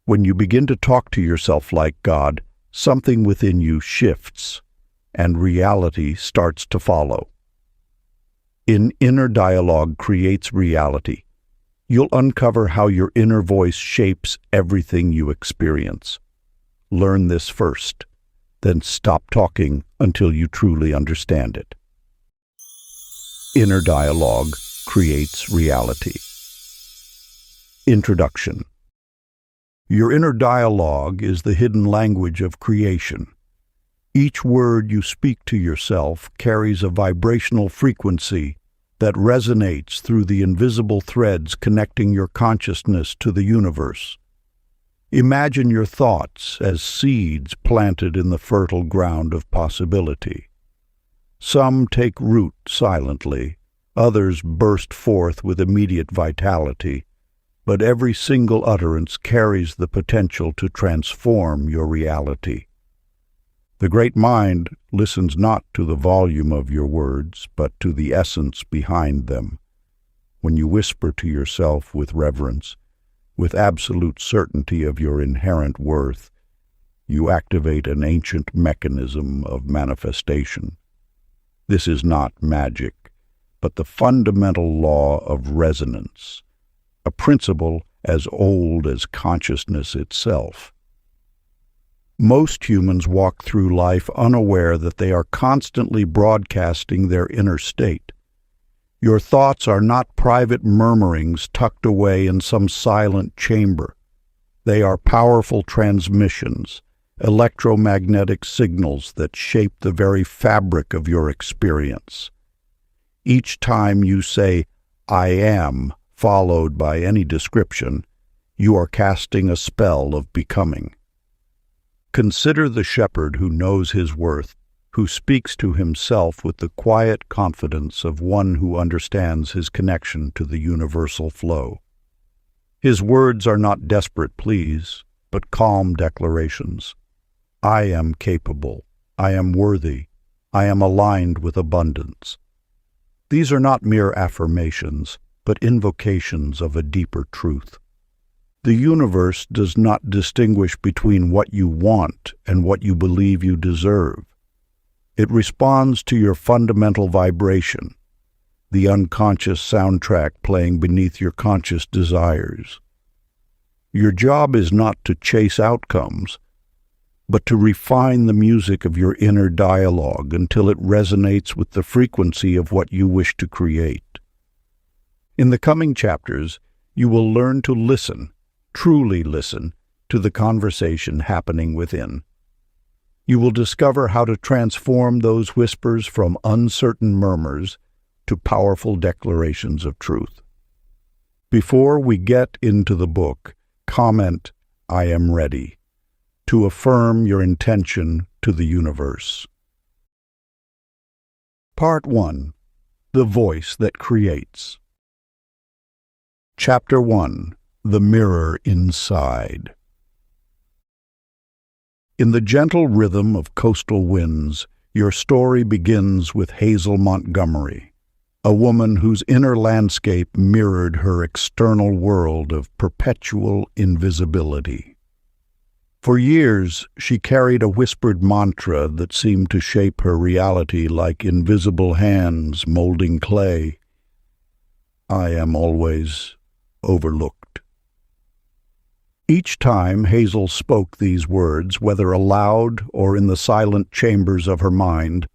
When you begin to talk to yourself like God, something within you shifts, and reality starts to follow. Inner dialogue creates reality. You'll uncover how your inner voice shapes everything you experience. Learn this first, then stop talking until you truly understand it. Inner dialogue creates reality. Introduction. Your inner dialogue is the hidden language of creation. Each word you speak to yourself carries a vibrational frequency that resonates through the invisible threads connecting your consciousness to the universe. Imagine your thoughts as seeds planted in the fertile ground of possibility. Some take root silently, others burst forth with immediate vitality, but every single utterance carries the potential to transform your reality. The great mind listens not to the volume of your words, but to the essence behind them. When you whisper to yourself with reverence, with absolute certainty of your inherent worth, you activate an ancient mechanism of manifestation. This is not magic, but the fundamental law of resonance, a principle as old as consciousness itself. Most humans walk through life unaware that they are constantly broadcasting their inner state. Your thoughts are not private murmurings tucked away in some silent chamber. They are powerful transmissions, electromagnetic signals that shape the very fabric of your experience. Each time you say, "I am," followed by any description, you are casting a spell of becoming. Consider the shepherd who knows his worth, who speaks to himself with the quiet confidence of one who understands his connection to the universal flow. His words are not desperate pleas, but calm declarations. I am capable. I am worthy. I am aligned with abundance. These are not mere affirmations, but invocations of a deeper truth. The universe does not distinguish between what you want and what you believe you deserve. It responds to your fundamental vibration, the unconscious soundtrack playing beneath your conscious desires. Your job is not to chase outcomes, but to refine the music of your inner dialogue until it resonates with the frequency of what you wish to create. In the coming chapters, you will learn to listen, truly listen, to the conversation happening within. You will discover how to transform those whispers from uncertain murmurs to powerful declarations of truth. Before we get into the book, comment, "I am ready," to affirm your intention to the universe. Part 1. The Voice That Creates. Chapter 1. The Mirror Inside. In the gentle rhythm of coastal winds, your story begins with Hazel Montgomery, a woman whose inner landscape mirrored her external world of perpetual invisibility. For years, she carried a whispered mantra that seemed to shape her reality like invisible hands molding clay. I am always overlooked. Each time Hazel spoke these words, whether aloud or in the silent chambers of her mind,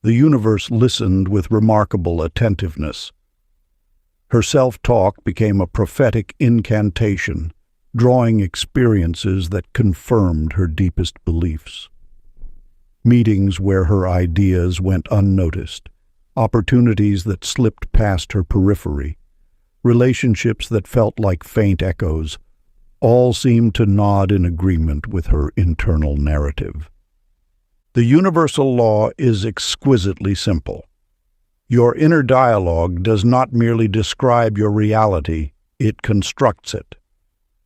the universe listened with remarkable attentiveness. Her self-talk became a prophetic incantation, drawing experiences that confirmed her deepest beliefs. Meetings where her ideas went unnoticed, opportunities that slipped past her periphery, relationships that felt like faint echoes, all seemed to nod in agreement with her internal narrative. The universal law is exquisitely simple. Your inner dialogue does not merely describe your reality, it constructs it.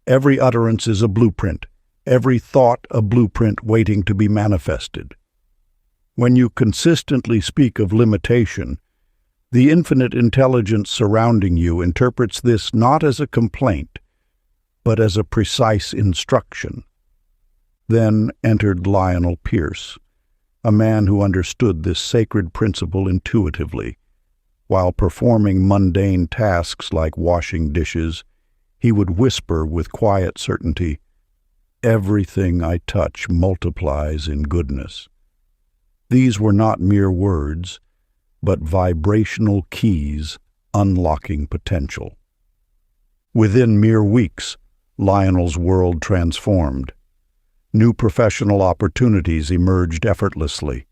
Every utterance is a blueprint, every thought a blueprint waiting to be manifested. When you consistently speak of limitation, the infinite intelligence surrounding you interprets this not as a complaint, but as a precise instruction. Then entered Lionel Pierce, a man who understood this sacred principle intuitively. While performing mundane tasks like washing dishes, he would whisper with quiet certainty, "Everything I touch multiplies in goodness." These were not mere words, but vibrational keys unlocking potential. Within mere weeks, Lionel's world transformed. New professional opportunities emerged effortlessly.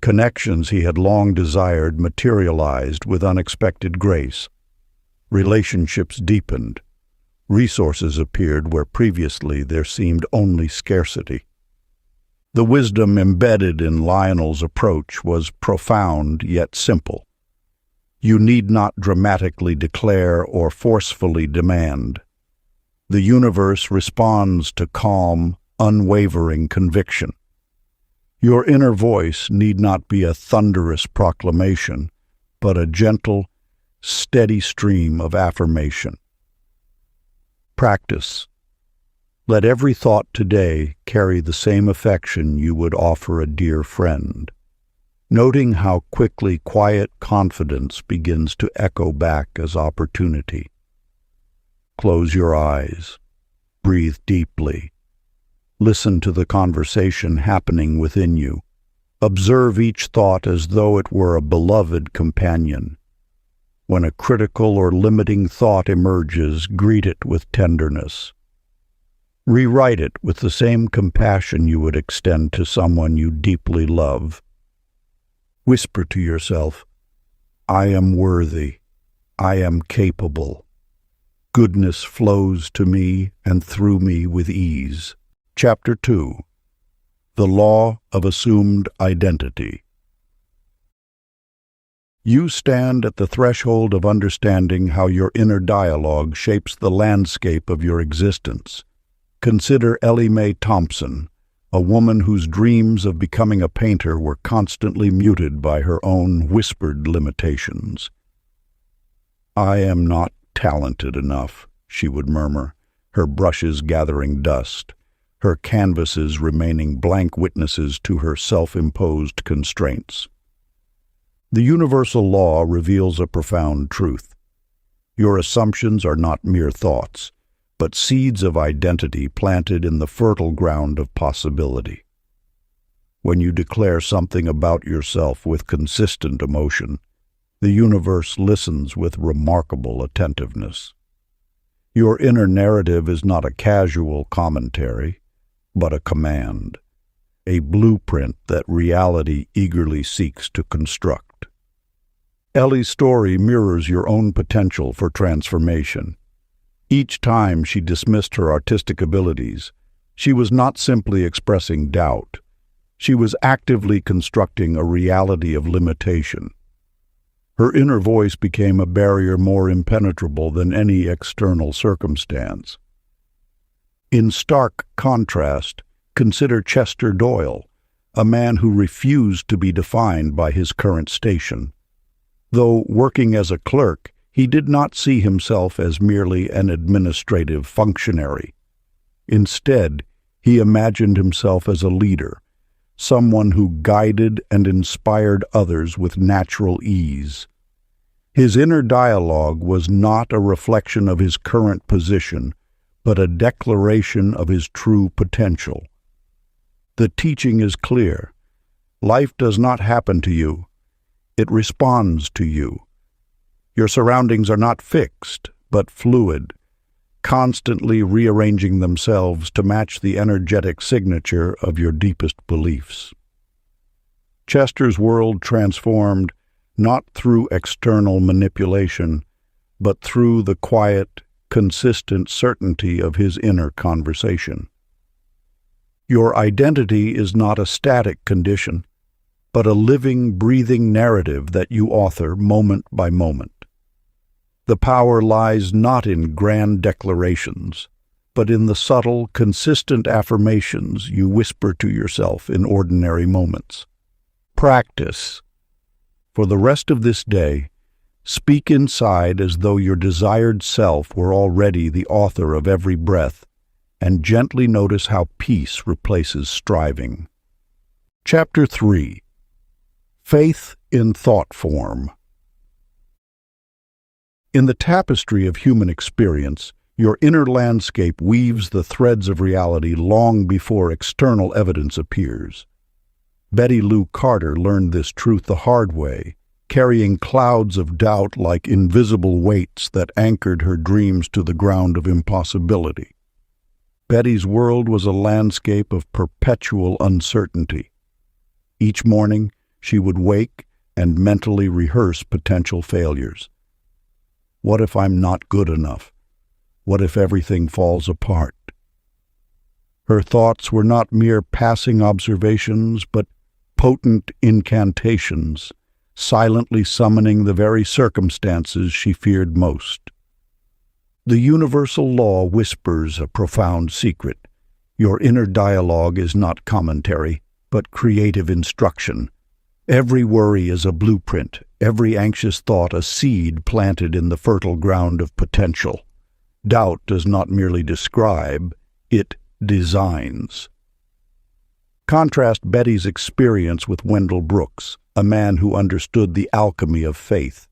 Connections he had long desired materialized with unexpected grace. Relationships deepened. Resources appeared where previously there seemed only scarcity. The wisdom embedded in Lionel's approach was profound yet simple. You need not dramatically declare or forcefully demand. The universe responds to calm, unwavering conviction. Your inner voice need not be a thunderous proclamation, but a gentle, steady stream of affirmation. Practice. Let every thought today carry the same affection you would offer a dear friend, noting how quickly quiet confidence begins to echo back as opportunity. Close your eyes. Breathe deeply. Listen to the conversation happening within you. Observe each thought as though it were a beloved companion. When a critical or limiting thought emerges, greet it with tenderness. Rewrite it with the same compassion you would extend to someone you deeply love. Whisper to yourself, "I am worthy. I am capable. Goodness flows to me and through me with ease." Chapter 2. The Law of Assumed Identity. You stand at the threshold of understanding how your inner dialogue shapes the landscape of your existence. Consider Ellie Mae Thompson, a woman whose dreams of becoming a painter were constantly muted by her own whispered limitations. "I am not talented enough," she would murmur, her brushes gathering dust, her canvases remaining blank witnesses to her self-imposed constraints. The universal law reveals a profound truth. Your assumptions are not mere thoughts, but seeds of identity planted in the fertile ground of possibility. When you declare something about yourself with consistent emotion, the universe listens with remarkable attentiveness. Your inner narrative is not a casual commentary, but a command, a blueprint that reality eagerly seeks to construct. Ellie's story mirrors your own potential for transformation. Each time she dismissed her artistic abilities, she was not simply expressing doubt. She was actively constructing a reality of limitation. Her inner voice became a barrier more impenetrable than any external circumstance. In stark contrast, consider Chester Doyle, a man who refused to be defined by his current station. Though working as a clerk, he did not see himself as merely an administrative functionary. Instead, he imagined himself as a leader, someone who guided and inspired others with natural ease. His inner dialogue was not a reflection of his current position, but a declaration of his true potential. The teaching is clear. Life does not happen to you. It responds to you. Your surroundings are not fixed, but fluid, constantly rearranging themselves to match the energetic signature of your deepest beliefs. Chester's world transformed not through external manipulation, but through the quiet, consistent certainty of his inner conversation. Your identity is not a static condition, but a living, breathing narrative that you author moment by moment. The power lies not in grand declarations, but in the subtle, consistent affirmations you whisper to yourself in ordinary moments. Practice. For the rest of this day, Speak inside as though your desired self were already the author of every breath, and gently notice how peace replaces striving. Chapter 3. Faith in Thought Form. In the tapestry of human experience, your inner landscape weaves the threads of reality long before external evidence appears. Betty Lou Carter learned this truth the hard way, carrying clouds of doubt like invisible weights that anchored her dreams to the ground of impossibility. Betty's world was a landscape of perpetual uncertainty. Each morning, she would wake and mentally rehearse potential failures. What if I'm not good enough? What if everything falls apart? Her thoughts were not mere passing observations, but potent incantations, silently summoning the very circumstances she feared most. The universal law whispers a profound secret. Your inner dialogue is not commentary, but creative instruction. Every worry is a blueprint, every anxious thought a seed planted in the fertile ground of potential. Doubt does not merely describe, it designs. Contrast Betty's experience with Wendell Brooks, a man who understood the alchemy of faith.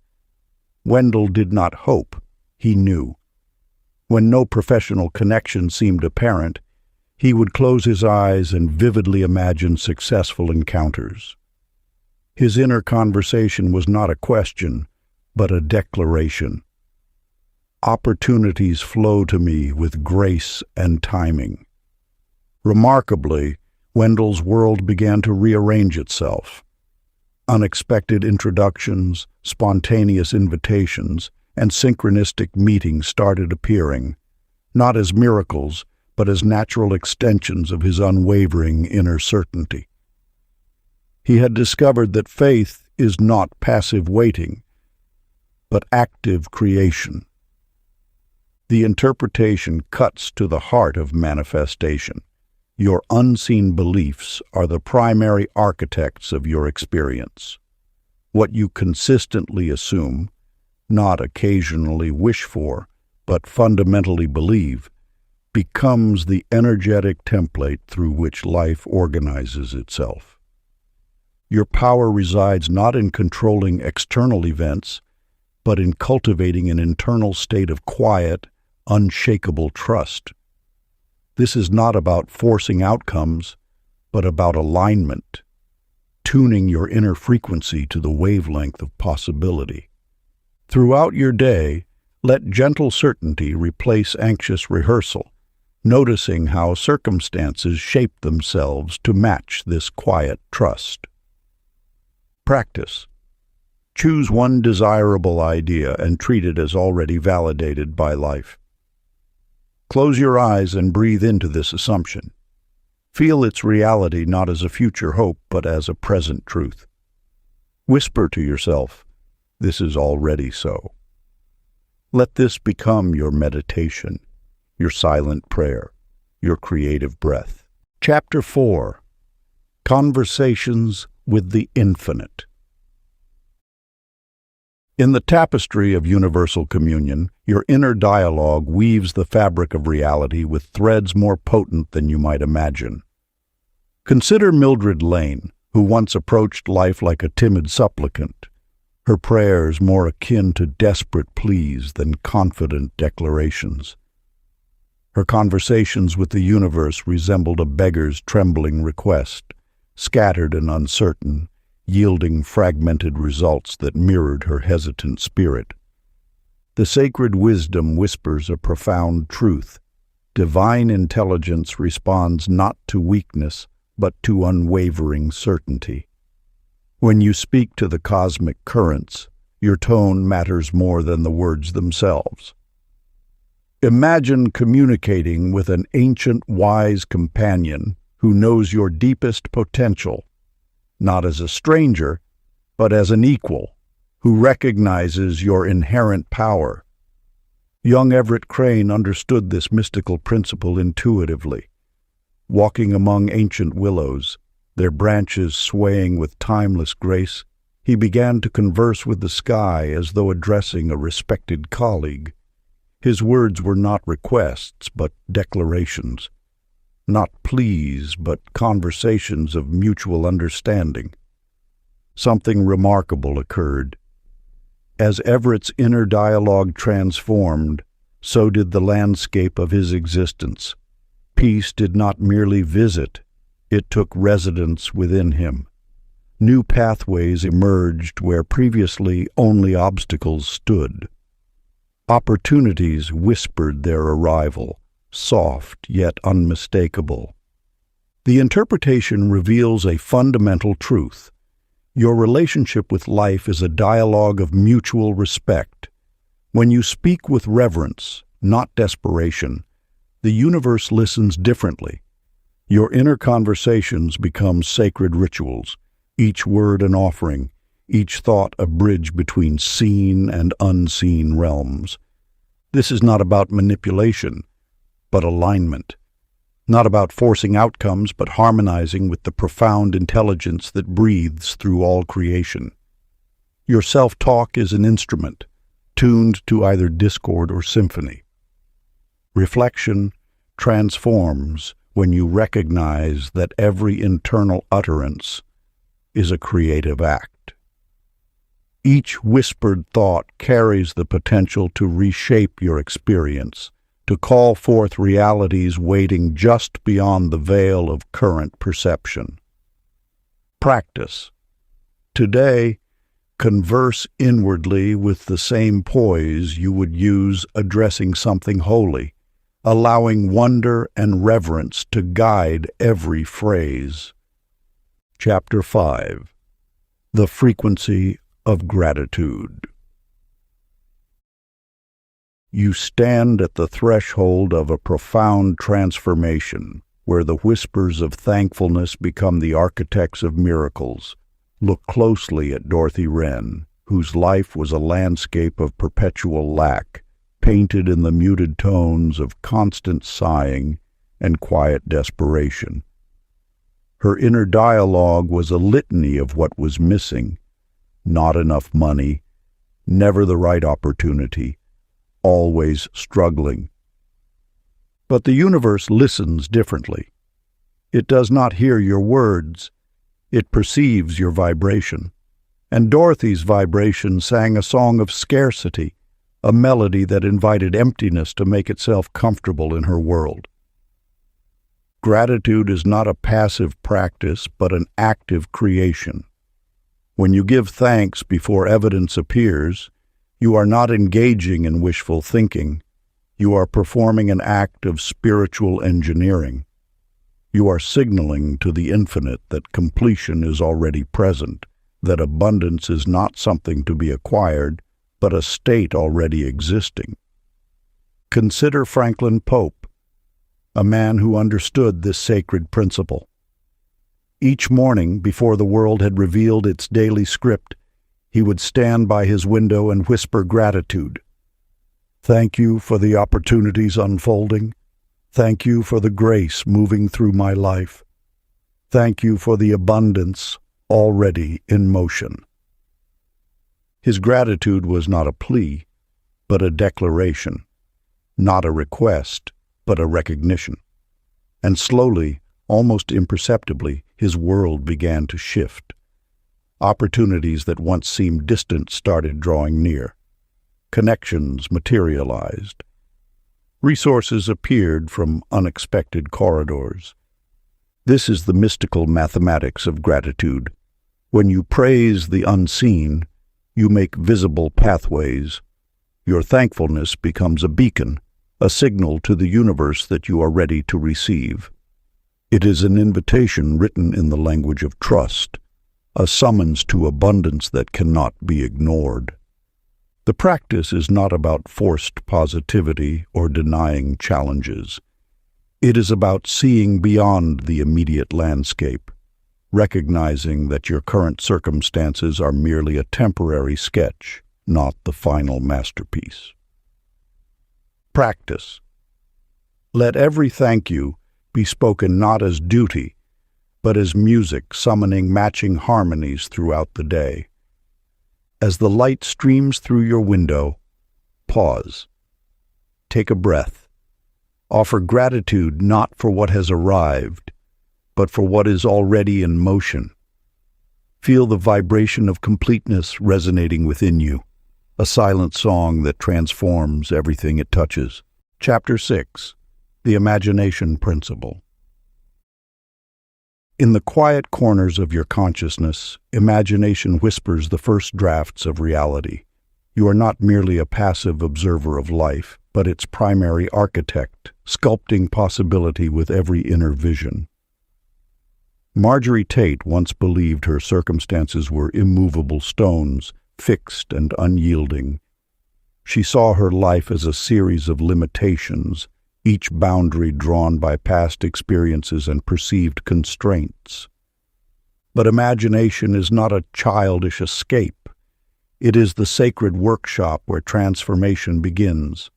Wendell did not hope, he knew. When no professional connection seemed apparent, he would close his eyes and vividly imagine successful encounters. His inner conversation was not a question, but a declaration. Opportunities flow to me with grace and timing. Remarkably, Wendell's world began to rearrange itself. Unexpected introductions, spontaneous invitations, and synchronistic meetings started appearing, not as miracles, but as natural extensions of his unwavering inner certainty. He had discovered that faith is not passive waiting, but active creation. The interpretation cuts to the heart of manifestation. Your unseen beliefs are the primary architects of your experience. What you consistently assume, not occasionally wish for, but fundamentally believe, becomes the energetic template through which life organizes itself. Your power resides not in controlling external events, but in cultivating an internal state of quiet, unshakable trust. This is not about forcing outcomes, but about alignment, tuning your inner frequency to the wavelength of possibility. Throughout your day, let gentle certainty replace anxious rehearsal, noticing how circumstances shape themselves to match this quiet trust. Practice. Choose one desirable idea and treat it as already validated by life. Close your eyes and breathe into this assumption. Feel its reality not as a future hope, but as a present truth. Whisper to yourself, "This is already so." Let this become your meditation, your silent prayer, your creative breath. Chapter 4. Conversations with the Infinite. In the tapestry of universal communion, your inner dialogue weaves the fabric of reality with threads more potent than you might imagine. Consider Mildred Lane, who once approached life like a timid supplicant, her prayers more akin to desperate pleas than confident declarations. Her conversations with the universe resembled a beggar's trembling request, scattered and uncertain, yielding fragmented results that mirrored her hesitant spirit. The sacred wisdom whispers a profound truth. Divine intelligence responds not to weakness, but to unwavering certainty. When you speak to the cosmic currents, your tone matters more than the words themselves. Imagine communicating with an ancient, wise companion who knows your deepest potential, not as a stranger, but as an equal, who recognizes your inherent power. Young Everett Crane understood this mystical principle intuitively. Walking among ancient willows, their branches swaying with timeless grace, He began to converse with the sky as though addressing a respected colleague. His words were not requests, but declarations. Not pleas, but conversations of mutual understanding. Something remarkable occurred. As Everett's inner dialogue transformed, so did the landscape of his existence. Peace did not merely visit, it took residence within him. New pathways emerged where previously only obstacles stood. Opportunities whispered their arrival, soft yet unmistakable. The interpretation reveals a fundamental truth. Your relationship with life is a dialogue of mutual respect. When you speak with reverence, not desperation, the universe listens differently. Your inner conversations become sacred rituals, each word an offering, each thought a bridge between seen and unseen realms. This is not about manipulation, but alignment. Not about forcing outcomes, but harmonizing with the profound intelligence that breathes through all creation. Your self-talk is an instrument, tuned to either discord or symphony. Reflection transforms when you recognize that every internal utterance is a creative act. Each whispered thought carries the potential to reshape your experience, to call forth realities waiting just beyond the veil of current perception. Practice. Today, converse inwardly with the same poise you would use addressing something holy, allowing wonder and reverence to guide every phrase. Chapter 5. The Frequency of Gratitude. You stand at the threshold of a profound transformation, where the whispers of thankfulness become the architects of miracles. Look closely at Dorothy Wren, whose life was a landscape of perpetual lack, painted in the muted tones of constant sighing and quiet desperation. Her inner dialogue was a litany of what was missing: not enough money, never the right opportunity, always struggling. But the universe listens differently. It does not hear your words, it perceives your vibration. And Dorothy's vibration sang a song of scarcity, a melody that invited emptiness to make itself comfortable in her world. Gratitude is not a passive practice, but an active creation. When you give thanks before evidence appears, you are not engaging in wishful thinking. You are performing an act of spiritual engineering. You are signaling to the infinite that completion is already present, that abundance is not something to be acquired, but a state already existing. Consider Franklin Pope, a man who understood this sacred principle. Each morning, before the world had revealed its daily script, he would stand by his window and whisper gratitude. Thank you for the opportunities unfolding. Thank you for the grace moving through my life. Thank you for the abundance already in motion. His gratitude was not a plea, but a declaration, not a request, but a recognition. And slowly, almost imperceptibly, his world began to shift. Opportunities that once seemed distant started drawing near. Connections materialized. Resources appeared from unexpected corridors. This is the mystical mathematics of gratitude. When you praise the unseen, you make visible pathways. Your thankfulness becomes a beacon, a signal to the universe that you are ready to receive. It is an invitation written in the language of trust, a summons to abundance that cannot be ignored. The practice is not about forced positivity or denying challenges. It is about seeing beyond the immediate landscape, recognizing that your current circumstances are merely a temporary sketch, not the final masterpiece. Practice. Let every thank you be spoken not as duty, but as music summoning matching harmonies throughout the day. As the light streams through your window, pause. Take a breath. Offer gratitude not for what has arrived, but for what is already in motion. Feel the vibration of completeness resonating within you, a silent song that transforms everything it touches. Chapter 6. The Imagination Principle. In the quiet corners of your consciousness, imagination whispers the first drafts of reality. You are not merely a passive observer of life, but its primary architect, sculpting possibility with every inner vision. Marjorie Tate once believed her circumstances were immovable stones, fixed and unyielding. She saw her life as a series of limitations, each boundary drawn by past experiences and perceived constraints. But imagination is not a childish escape. It is the sacred workshop where transformation begins.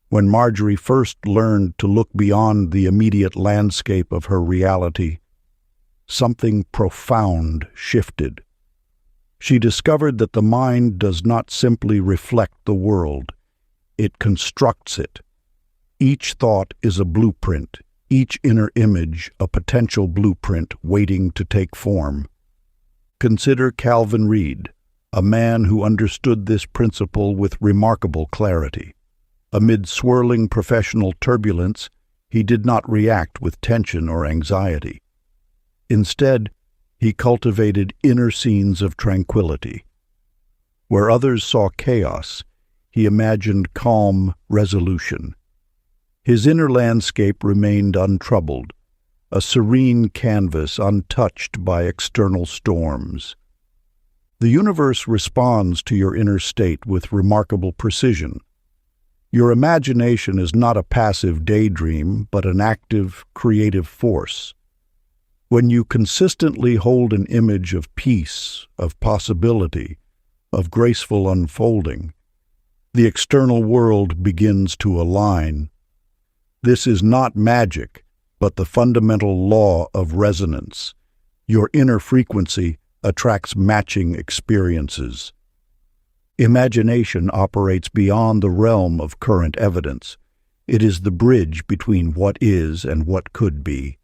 When Marjorie first learned to look beyond the immediate landscape of her reality, something profound shifted. She discovered that the mind does not simply reflect the world, it constructs it. Each thought is a blueprint, each inner image a potential blueprint waiting to take form. Consider Calvin Reed, a man who understood this principle with remarkable clarity. Amid swirling professional turbulence, he did not react with tension or anxiety. Instead, he cultivated inner scenes of tranquility. Where others saw chaos, he imagined calm resolution. His inner landscape remained untroubled, a serene canvas untouched by external storms. The universe responds to your inner state with remarkable precision. Your imagination is not a passive daydream, but an active, creative force. When you consistently hold an image of peace, of possibility, of graceful unfolding, the external world begins to align. This is not magic, but the fundamental law of resonance. Your inner frequency attracts matching experiences. Imagination operates beyond the realm of current evidence. It is the bridge between what is and what could be.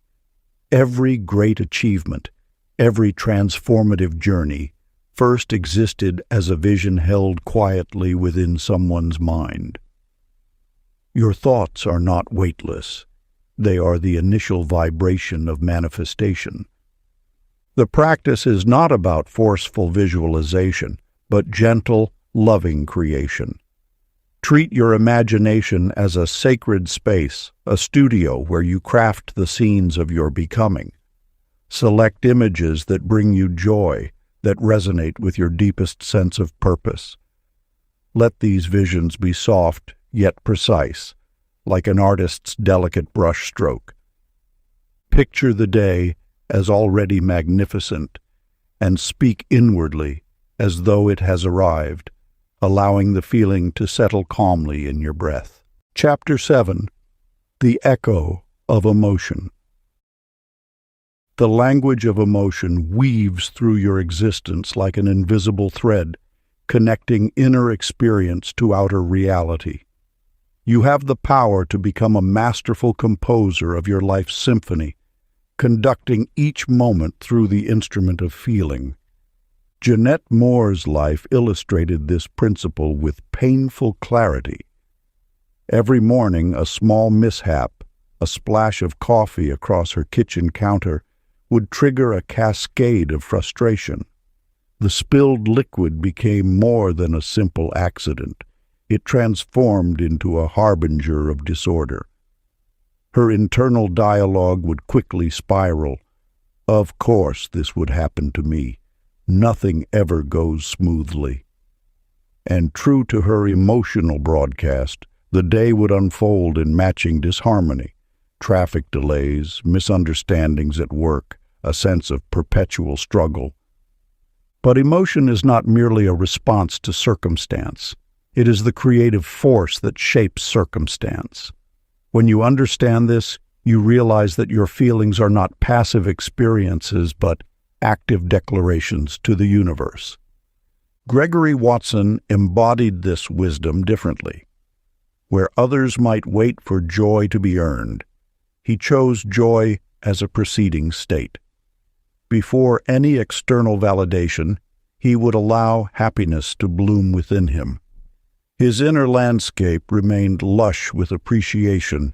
Every great achievement, every transformative journey, first existed as a vision held quietly within someone's mind. Your thoughts are not weightless. They are the initial vibration of manifestation. The practice is not about forceful visualization, but gentle, loving creation. Treat your imagination as a sacred space, a studio where you craft the scenes of your becoming. Select images that bring you joy, that resonate with your deepest sense of purpose. Let these visions be soft yet precise, like an artist's delicate brushstroke. Picture the day as already magnificent, and speak inwardly as though it has arrived, allowing the feeling to settle calmly in your breath. Chapter 7. The Echo of Emotion. The language of emotion weaves through your existence like an invisible thread, connecting inner experience to outer reality. You have the power to become a masterful composer of your life's symphony, conducting each moment through the instrument of feeling. Jeanette Moore's life illustrated this principle with painful clarity. Every morning, a small mishap, a splash of coffee across her kitchen counter, would trigger a cascade of frustration. The spilled liquid became more than a simple accident. It transformed into a harbinger of disorder. Her internal dialogue would quickly spiral. Of course this would happen to me. Nothing ever goes smoothly. And true to her emotional broadcast, the day would unfold in matching disharmony. Traffic delays, misunderstandings at work, a sense of perpetual struggle. But emotion is not merely a response to circumstance. It is the creative force that shapes circumstance. When you understand this, you realize that your feelings are not passive experiences, but active declarations to the universe. Gregory Watson embodied this wisdom differently. Where others might wait for joy to be earned, he chose joy as a preceding state. Before any external validation, he would allow happiness to bloom within him. His inner landscape remained lush with appreciation,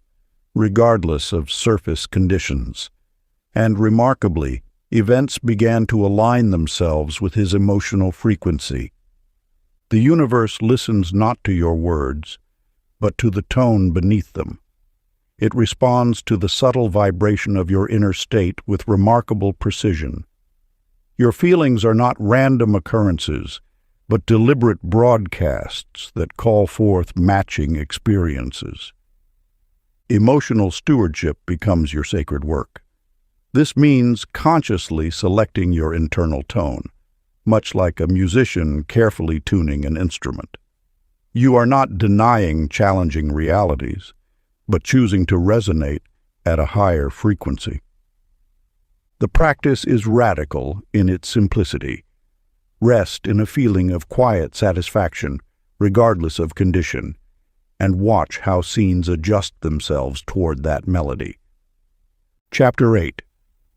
regardless of surface conditions. And remarkably, events began to align themselves with his emotional frequency. The universe listens not to your words, but to the tone beneath them. It responds to the subtle vibration of your inner state with remarkable precision. Your feelings are not random occurrences, but deliberate broadcasts that call forth matching experiences. Emotional stewardship becomes your sacred work. This means consciously selecting your internal tone, much like a musician carefully tuning an instrument. You are not denying challenging realities, but choosing to resonate at a higher frequency. The practice is radical in its simplicity. Rest in a feeling of quiet satisfaction, regardless of condition, and watch how scenes adjust themselves toward that melody. Chapter 8.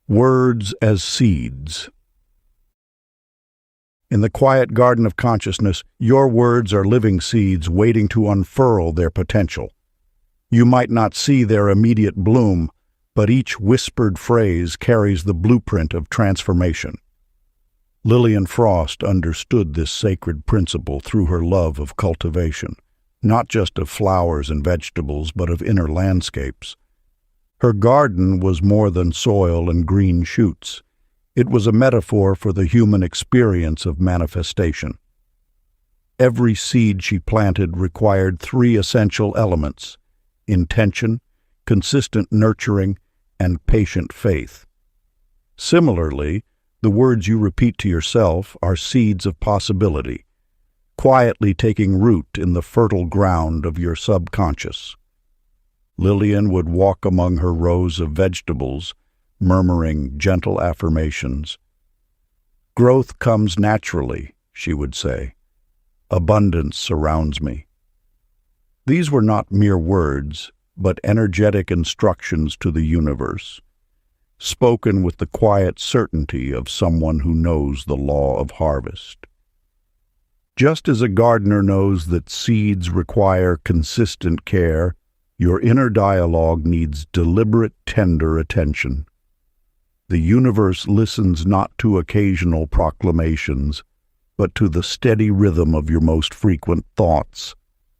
Words as Seeds. In the quiet garden of consciousness, your words are living seeds waiting to unfurl their potential. You might not see their immediate bloom, but each whispered phrase carries the blueprint of transformation. Lillian Frost understood this sacred principle through her love of cultivation, not just of flowers and vegetables, but of inner landscapes. Her garden was more than soil and green shoots. It was a metaphor for the human experience of manifestation. Every seed she planted required 3 essential elements: intention, consistent nurturing, and patient faith. Similarly, the words you repeat to yourself are seeds of possibility, quietly taking root in the fertile ground of your subconscious. Lillian would walk among her rows of vegetables, murmuring gentle affirmations. "Growth comes naturally," she would say. "Abundance surrounds me." These were not mere words, but energetic instructions to the universe, spoken with the quiet certainty of someone who knows the law of harvest. Just as a gardener knows that seeds require consistent care, your inner dialogue needs deliberate, tender attention. The universe listens not to occasional proclamations, but to the steady rhythm of your most frequent thoughts.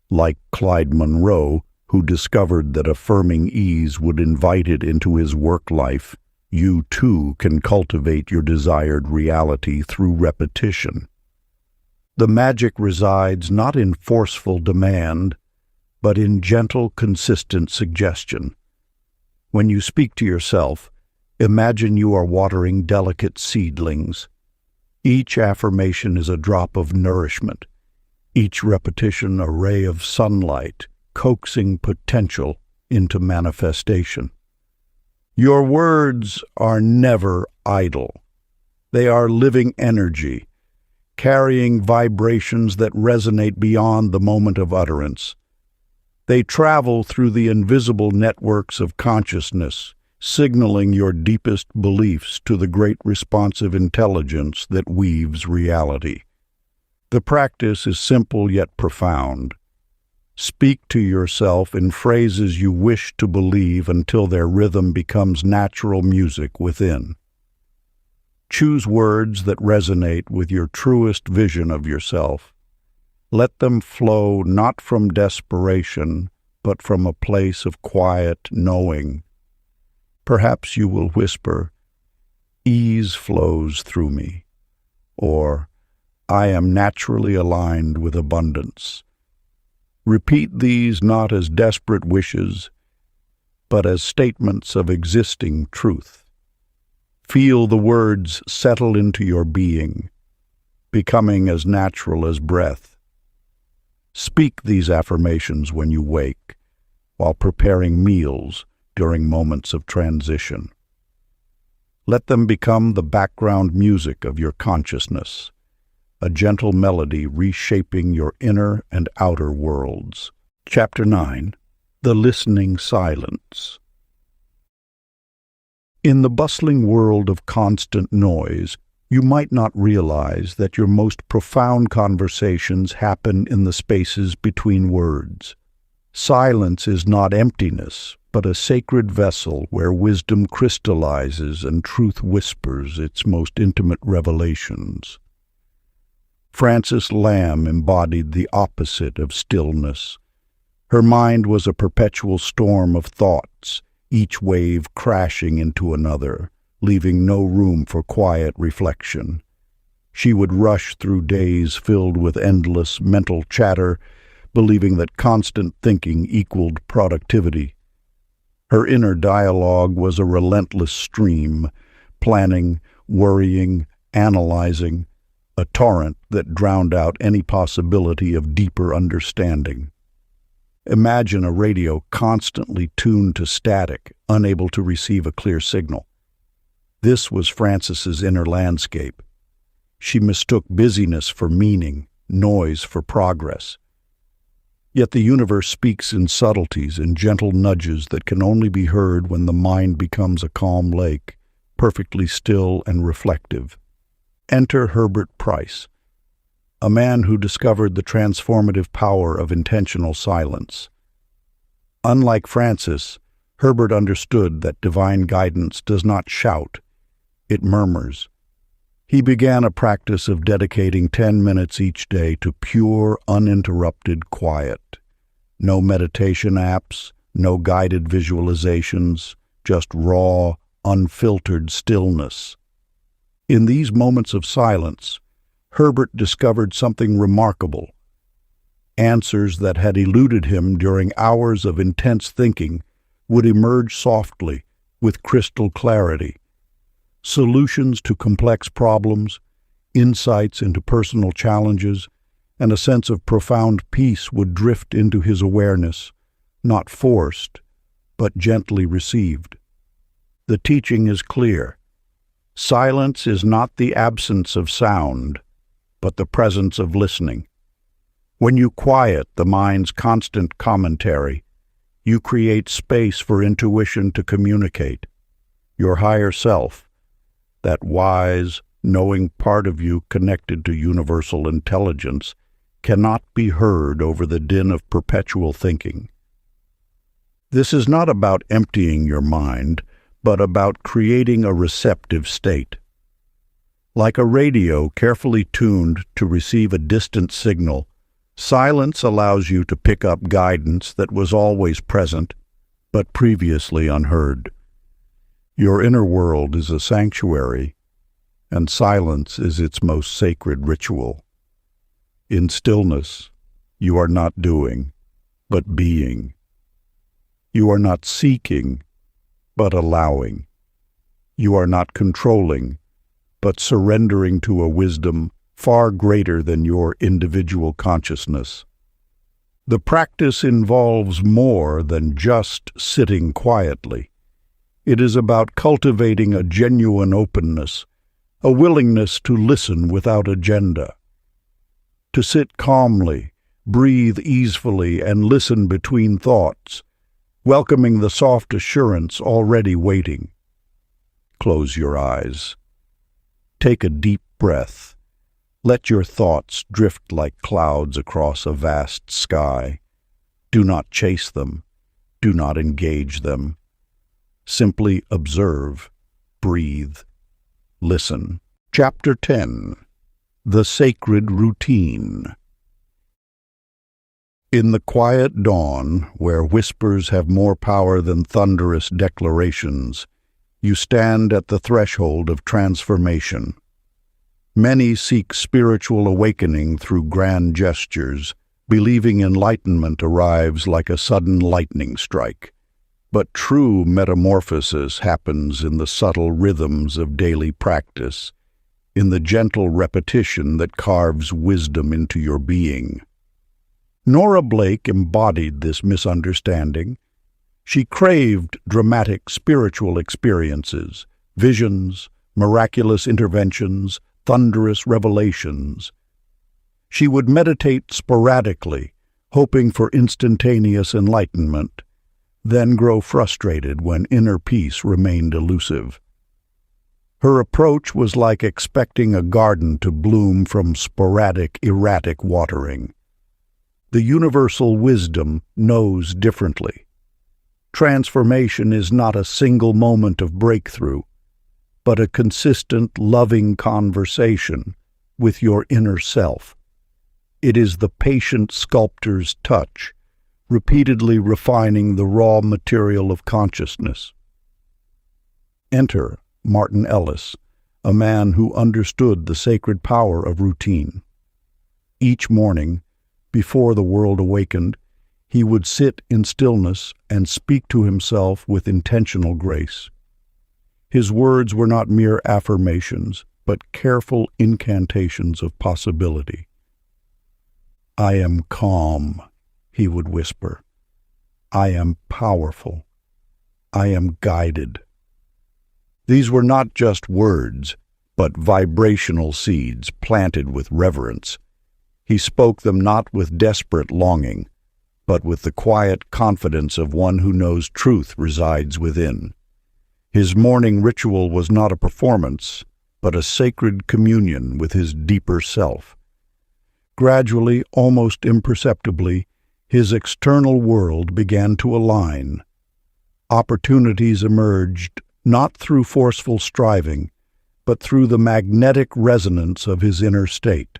Like Clyde Monroe, who discovered that affirming ease would invite it into his work life, you too can cultivate your desired reality through repetition. The magic resides not in forceful demand, but in gentle, consistent suggestion. When you speak to yourself, imagine you are watering delicate seedlings. Each affirmation is a drop of nourishment, each repetition a ray of sunlight, coaxing potential into manifestation. Your words are never idle. They are living energy, carrying vibrations that resonate beyond the moment of utterance. They travel through the invisible networks of consciousness, signaling your deepest beliefs to the great responsive intelligence that weaves reality. The practice is simple yet profound. Speak to yourself in phrases you wish to believe until their rhythm becomes natural music within. Choose words that resonate with your truest vision of yourself. Let them flow not from desperation, but from a place of quiet knowing. Perhaps you will whisper, "Ease flows through me," or "I am naturally aligned with abundance." Repeat these not as desperate wishes, but as statements of existing truth. Feel the words settle into your being, becoming as natural as breath. Speak these affirmations when you wake, while preparing meals during moments of transition. Let them become the background music of your consciousness, a gentle melody reshaping your inner and outer worlds. Chapter 9. The Listening Silence. In the bustling world of constant noise, you might not realize that your most profound conversations happen in the spaces between words. Silence is not emptiness, but a sacred vessel where wisdom crystallizes and truth whispers its most intimate revelations. Frances Lamb embodied the opposite of stillness. Her mind was a perpetual storm of thoughts, each wave crashing into another, leaving no room for quiet reflection. She would rush through days filled with endless mental chatter, believing that constant thinking equaled productivity. Her inner dialogue was a relentless stream, planning, worrying, analyzing, a torrent that drowned out any possibility of deeper understanding. Imagine a radio constantly tuned to static, unable to receive a clear signal. This was Frances's inner landscape. She mistook busyness for meaning, noise for progress. Yet the universe speaks in subtleties and gentle nudges that can only be heard when the mind becomes a calm lake, perfectly still and reflective. Enter Herbert Price, a man who discovered the transformative power of intentional silence. Unlike Frances, Herbert understood that divine guidance does not shout, it murmurs. He began a practice of dedicating 10 minutes each day to pure, uninterrupted quiet. No meditation apps, no guided visualizations, just raw, unfiltered stillness. In these moments of silence, Herbert discovered something remarkable. Answers that had eluded him during hours of intense thinking would emerge softly, with crystal clarity. Solutions to complex problems, insights into personal challenges, and a sense of profound peace would drift into his awareness, not forced, but gently received. The teaching is clear. Silence is not the absence of sound, but the presence of listening. When you quiet the mind's constant commentary, you create space for intuition to communicate. Your higher self, that wise, knowing part of you connected to universal intelligence, cannot be heard over the din of perpetual thinking. This is not about emptying your mind, but about creating a receptive state. Like a radio carefully tuned to receive a distant signal, silence allows you to pick up guidance that was always present, but previously unheard. Your inner world is a sanctuary, and silence is its most sacred ritual. In stillness, you are not doing, but being. You are not seeking, but allowing. You are not controlling, but surrendering to a wisdom far greater than your individual consciousness. The practice involves more than just sitting quietly. It is about cultivating a genuine openness, a willingness to listen without agenda. To sit calmly, breathe easefully, and listen between thoughts, welcoming the soft assurance already waiting. Close your eyes. Take a deep breath. Let your thoughts drift like clouds across a vast sky. Do not chase them. Do not engage them. Simply observe, breathe, listen. Chapter 10. The Sacred Routine. In the quiet dawn, where whispers have more power than thunderous declarations, you stand at the threshold of transformation. Many seek spiritual awakening through grand gestures, believing enlightenment arrives like a sudden lightning strike. But true metamorphosis happens in the subtle rhythms of daily practice, in the gentle repetition that carves wisdom into your being. Nora Blake embodied this misunderstanding. She craved dramatic spiritual experiences, visions, miraculous interventions, thunderous revelations, She would meditate sporadically, hoping for instantaneous enlightenment, then grow frustrated when inner peace remained elusive. Her approach was like expecting a garden to bloom from sporadic, erratic watering. The universal wisdom knows differently. Transformation is not a single moment of breakthrough, but a consistent, loving conversation with your inner self. It is the patient sculptor's touch, repeatedly refining the raw material of consciousness. Enter Martin Ellis, a man who understood the sacred power of routine. Each morning, before the world awakened, he would sit in stillness and speak to himself with intentional grace. His words were not mere affirmations, but careful incantations of possibility. "I am calm," he would whisper. "I am powerful. I am guided." These were not just words, but vibrational seeds planted with reverence. He spoke them not with desperate longing, but with the quiet confidence of one who knows truth resides within. His morning ritual was not a performance, but a sacred communion with his deeper self. Gradually, almost imperceptibly, his external world began to align. Opportunities emerged not through forceful striving, but through the magnetic resonance of his inner state.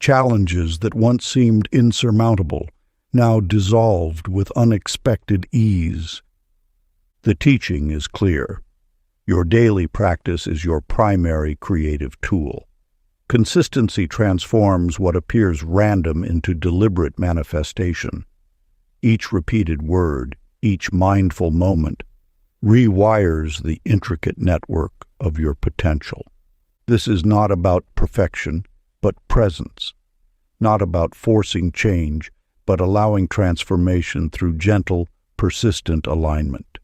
Challenges that once seemed insurmountable now dissolved with unexpected ease. The teaching is clear. Your daily practice is your primary creative tool. Consistency transforms what appears random into deliberate manifestation. Each repeated word, each mindful moment, rewires the intricate network of your potential. This is not about perfection, but presence. Not about forcing change, but allowing transformation through gentle, persistent alignment.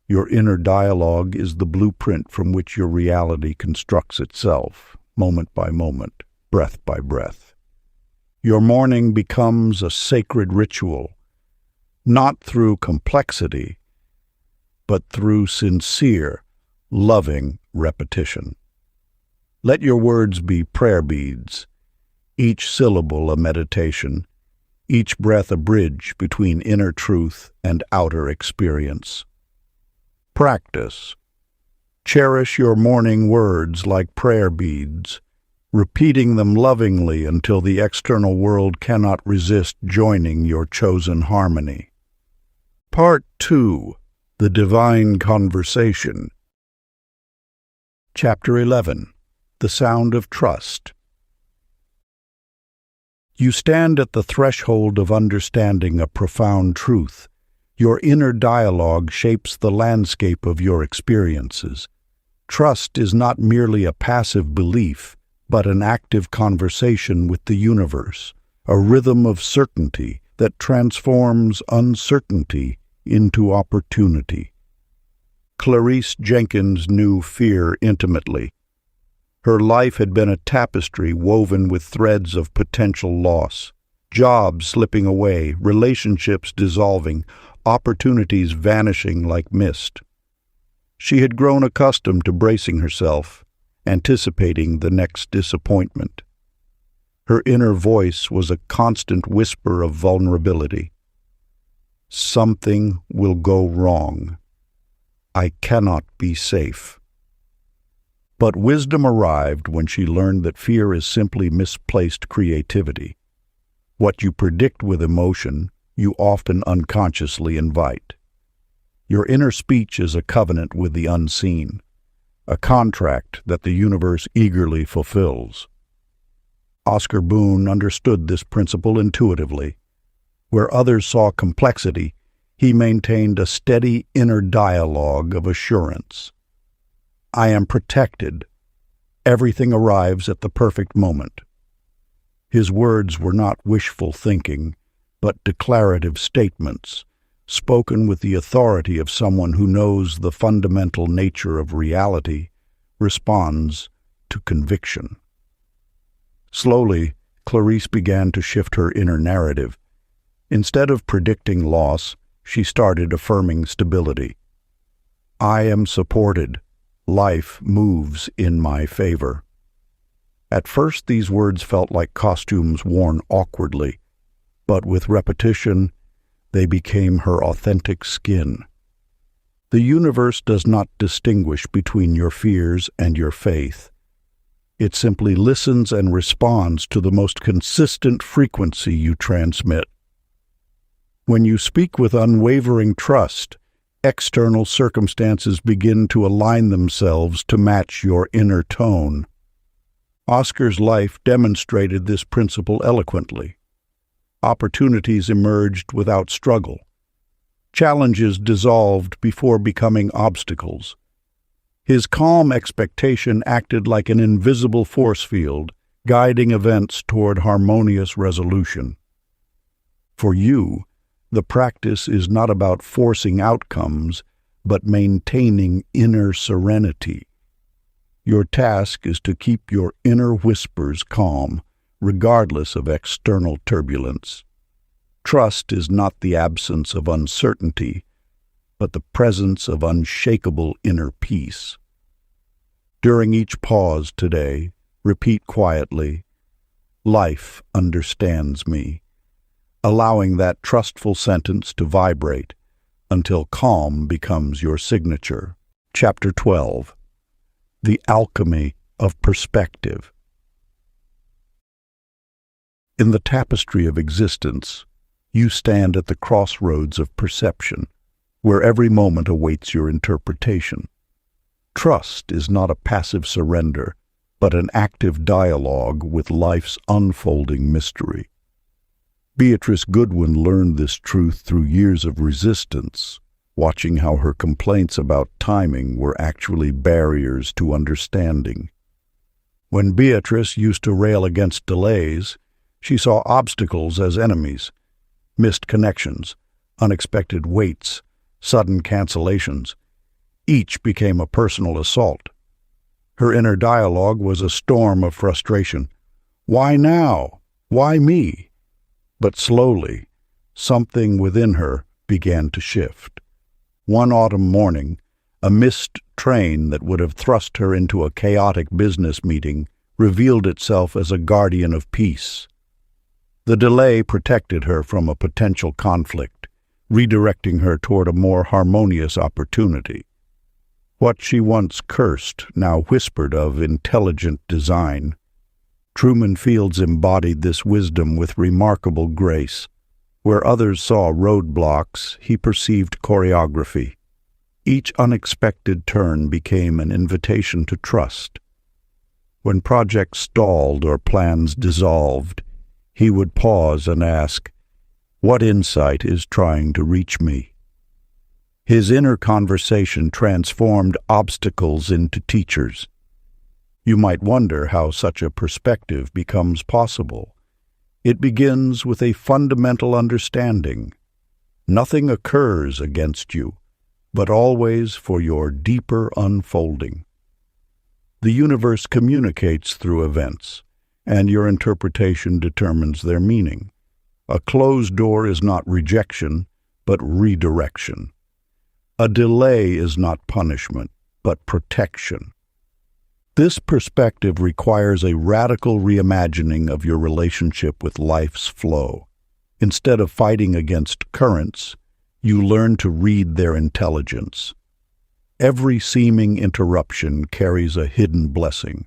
Your inner dialogue is the blueprint from which your reality constructs itself, moment by moment, breath by breath. Your morning becomes a sacred ritual, not through complexity, but through sincere, loving repetition. Let your words be prayer beads, each syllable a meditation, each breath a bridge between inner truth and outer experience. Practice. Cherish your morning words like prayer beads, repeating them lovingly until the external world cannot resist joining your chosen harmony. Part 2. The Divine Conversation. Chapter 11. The Sound of Trust. You stand at the threshold of understanding a profound truth. Your inner dialogue shapes the landscape of your experiences. Trust is not merely a passive belief, but an active conversation with the universe, a rhythm of certainty that transforms uncertainty into opportunity. Clarice Jenkins knew fear intimately. Her life had been a tapestry woven with threads of potential loss. Jobs slipping away, relationships dissolving, opportunities vanishing like mist. She had grown accustomed to bracing herself, anticipating the next disappointment. Her inner voice was a constant whisper of vulnerability. Something will go wrong. I cannot be safe. But wisdom arrived when she learned that fear is simply misplaced creativity. What you predict with emotion, you often unconsciously invite. Your inner speech is a covenant with the unseen, a contract that the universe eagerly fulfills. Oscar Boone understood this principle intuitively. Where others saw complexity, he maintained a steady inner dialogue of assurance. I am protected. Everything arrives at the perfect moment. His words were not wishful thinking, but declarative statements, spoken with the authority of someone who knows the fundamental nature of reality, responds to conviction. Slowly, Clarice began to shift her inner narrative. Instead of predicting loss, she started affirming stability. I am supported. Life moves in my favor. At first, these words felt like costumes worn awkwardly, but with repetition, they became her authentic skin. The universe does not distinguish between your fears and your faith. It simply listens and responds to the most consistent frequency you transmit. When you speak with unwavering trust, external circumstances begin to align themselves to match your inner tone. Oscar's life demonstrated this principle eloquently. Opportunities emerged without struggle. Challenges dissolved before becoming obstacles. His calm expectation acted like an invisible force field, guiding events toward harmonious resolution. For you, the practice is not about forcing outcomes, but maintaining inner serenity. Your task is to keep your inner whispers calm, regardless of external turbulence. Trust is not the absence of uncertainty, but the presence of unshakable inner peace. During each pause today, repeat quietly, "Life understands me," allowing that trustful sentence to vibrate until calm becomes your signature. Chapter 12. The Alchemy of Perspective. In the tapestry of existence, you stand at the crossroads of perception, where every moment awaits your interpretation. Trust is not a passive surrender, but an active dialogue with life's unfolding mystery. Beatrice Goodwin learned this truth through years of resistance, watching how her complaints about timing were actually barriers to understanding. When Beatrice used to rail against delays, she saw obstacles as enemies. Missed connections, unexpected waits, sudden cancellations. Each became a personal assault. Her inner dialogue was a storm of frustration. Why now? Why me? But slowly, something within her began to shift. One autumn morning, a missed train that would have thrust her into a chaotic business meeting revealed itself as a guardian of peace. The delay protected her from a potential conflict, redirecting her toward a more harmonious opportunity. What she once cursed now whispered of intelligent design. Truman Fields embodied this wisdom with remarkable grace. Where others saw roadblocks, he perceived choreography. Each unexpected turn became an invitation to trust. When projects stalled or plans dissolved, he would pause and ask, "What insight is trying to reach me?" His inner conversation transformed obstacles into teachers. You might wonder how such a perspective becomes possible. It begins with a fundamental understanding. Nothing occurs against you, but always for your deeper unfolding. The universe communicates through events, and your interpretation determines their meaning. A closed door is not rejection, but redirection. A delay is not punishment, but protection. This perspective requires a radical reimagining of your relationship with life's flow. Instead of fighting against currents, you learn to read their intelligence. Every seeming interruption carries a hidden blessing.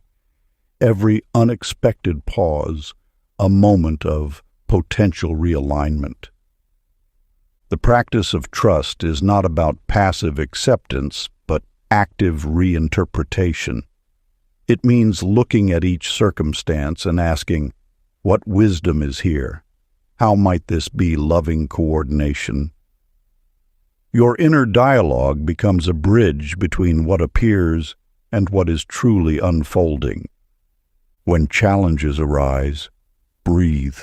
Every unexpected pause, a moment of potential realignment. The practice of trust is not about passive acceptance, but active reinterpretation. It means looking at each circumstance and asking, what wisdom is here? How might this be loving coordination? Your inner dialogue becomes a bridge between what appears and what is truly unfolding. When challenges arise, breathe.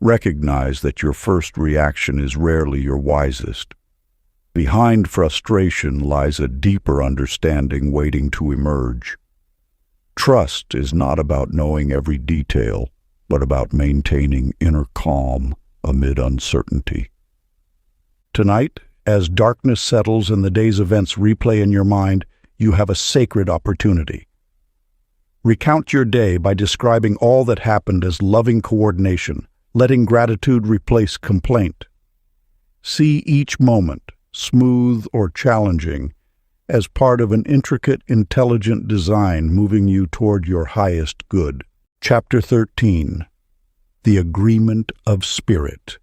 Recognize that your first reaction is rarely your wisest. Behind frustration lies a deeper understanding waiting to emerge. Trust is not about knowing every detail, but about maintaining inner calm amid uncertainty. Tonight, as darkness settles and the day's events replay in your mind, you have a sacred opportunity. Recount your day by describing all that happened as loving coordination, letting gratitude replace complaint. See each moment, smooth or challenging, as part of an intricate, intelligent design moving you toward your highest good. Chapter 13. The Agreement of Spirit.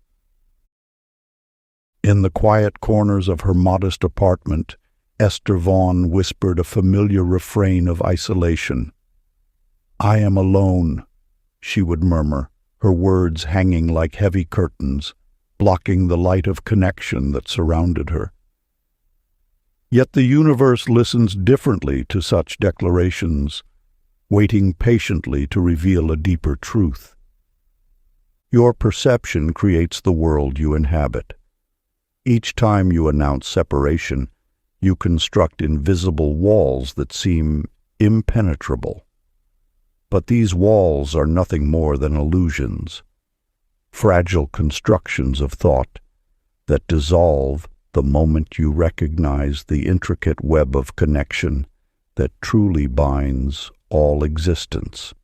In the quiet corners of her modest apartment, Esther Vaughn whispered a familiar refrain of isolation. "I am alone," she would murmur, her words hanging like heavy curtains, blocking the light of connection that surrounded her. Yet the universe listens differently to such declarations, waiting patiently to reveal a deeper truth. Your perception creates the world you inhabit. Each time you announce separation, you construct invisible walls that seem impenetrable. But these walls are nothing more than illusions, fragile constructions of thought that dissolve the moment you recognize the intricate web of connection that truly binds all existence.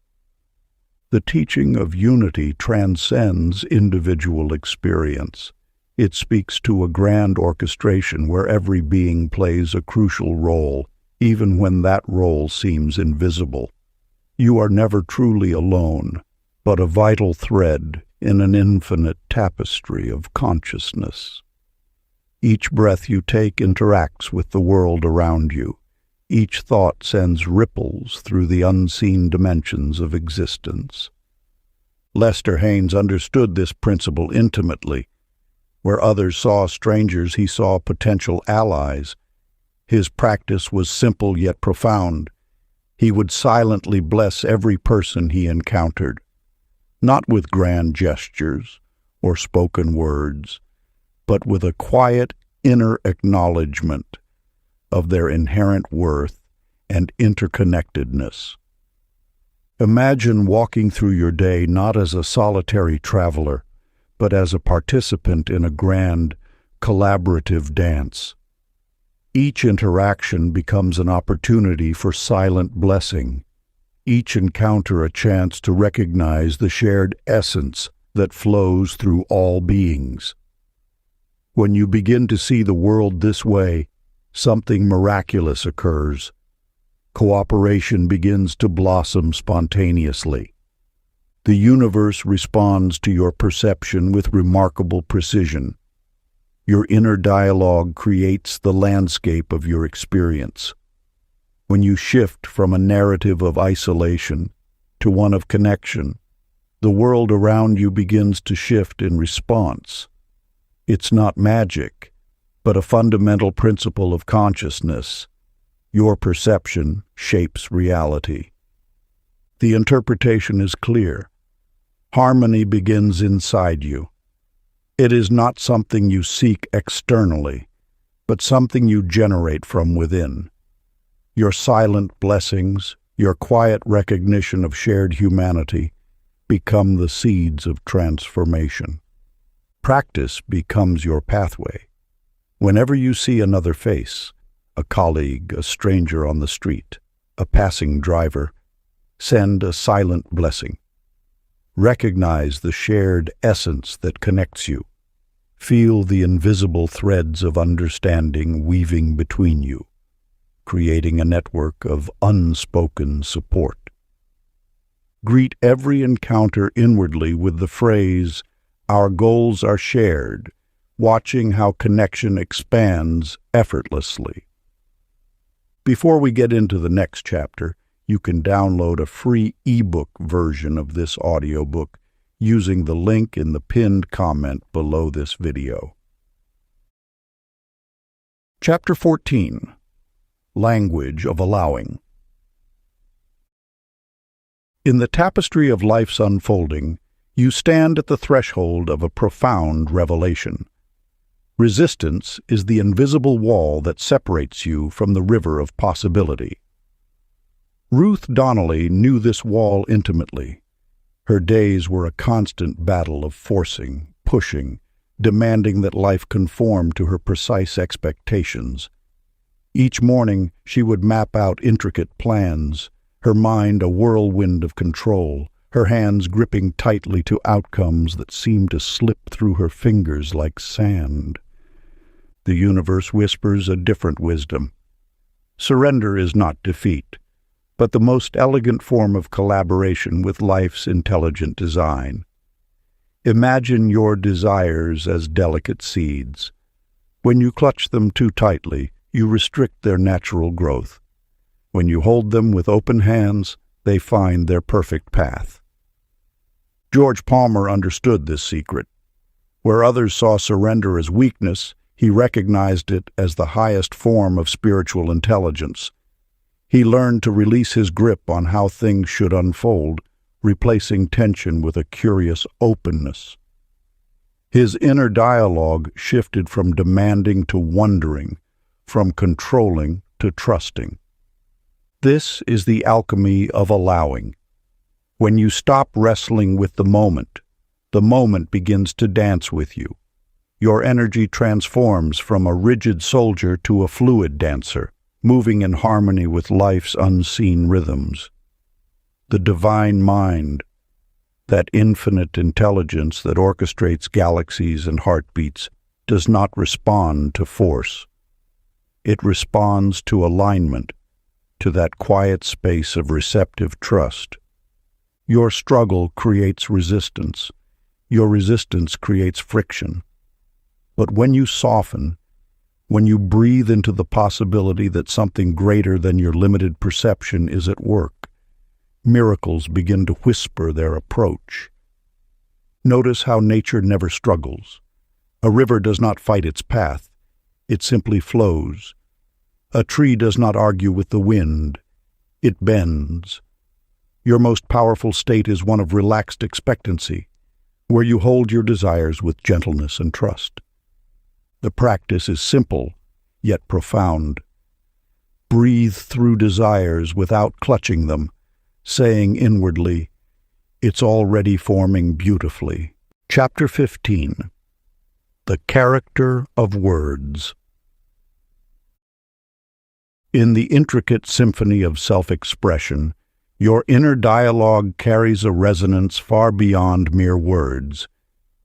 The teaching of unity transcends individual experience. It speaks to a grand orchestration where every being plays a crucial role, even when that role seems invisible. You are never truly alone, but a vital thread in an infinite tapestry of consciousness. Each breath you take interacts with the world around you. Each thought sends ripples through the unseen dimensions of existence. Lester Haynes understood this principle intimately. Where others saw strangers, he saw potential allies. His practice was simple yet profound. He would silently bless every person he encountered, not with grand gestures or spoken words, but with a quiet inner acknowledgement of their inherent worth and interconnectedness. Imagine walking through your day not as a solitary traveler, but as a participant in a grand, collaborative dance. Each interaction becomes an opportunity for silent blessing, each encounter a chance to recognize the shared essence that flows through all beings. When you begin to see the world this way, something miraculous occurs. Cooperation begins to blossom spontaneously. The universe responds to your perception with remarkable precision. Your inner dialogue creates the landscape of your experience. When you shift from a narrative of isolation to one of connection, the world around you begins to shift in response. It's not magic, but a fundamental principle of consciousness. Your perception shapes reality. The interpretation is clear. Harmony begins inside you. It is not something you seek externally, but something you generate from within. Your silent blessings, your quiet recognition of shared humanity, become the seeds of transformation. Practice becomes your pathway. Whenever you see another face, a colleague, a stranger on the street, a passing driver, send a silent blessing. Recognize the shared essence that connects you. Feel the invisible threads of understanding weaving between you, creating a network of unspoken support. Greet every encounter inwardly with the phrase, "Our goals are shared," watching how connection expands effortlessly. Before we get into the next chapter, you can download a free ebook version of this audiobook using the link in the pinned comment below this video. Chapter 14. Language of Allowing. In the tapestry of life's unfolding, you stand at the threshold of a profound revelation. Resistance is the invisible wall that separates you from the river of possibility. Ruth Donnelly knew this wall intimately. Her days were a constant battle of forcing, pushing, demanding that life conform to her precise expectations. Each morning she would map out intricate plans, her mind a whirlwind of control, her hands gripping tightly to outcomes that seemed to slip through her fingers like sand. The universe whispers a different wisdom. Surrender is not defeat, but the most elegant form of collaboration with life's intelligent design. Imagine your desires as delicate seeds. When you clutch them too tightly, you restrict their natural growth. When you hold them with open hands, they find their perfect path. George Palmer understood this secret. Where others saw surrender as weakness, he recognized it as the highest form of spiritual intelligence. He learned to release his grip on how things should unfold, replacing tension with a curious openness. His inner dialogue shifted from demanding to wondering, from controlling to trusting. This is the alchemy of allowing. When you stop wrestling with the moment begins to dance with you. Your energy transforms from a rigid soldier to a fluid dancer, moving in harmony with life's unseen rhythms. The divine mind, that infinite intelligence that orchestrates galaxies and heartbeats, does not respond to force. It responds to alignment, to that quiet space of receptive trust. Your struggle creates resistance. Your resistance creates friction. But when you soften, when you breathe into the possibility that something greater than your limited perception is at work, miracles begin to whisper their approach. Notice how nature never struggles. A river does not fight its path. It simply flows. A tree does not argue with the wind. It bends. Your most powerful state is one of relaxed expectancy, where you hold your desires with gentleness and trust. The practice is simple, yet profound. Breathe through desires without clutching them, saying inwardly, "It's already forming beautifully." Chapter 15. The Character of Words. In the intricate symphony of self-expression, your inner dialogue carries a resonance far beyond mere words.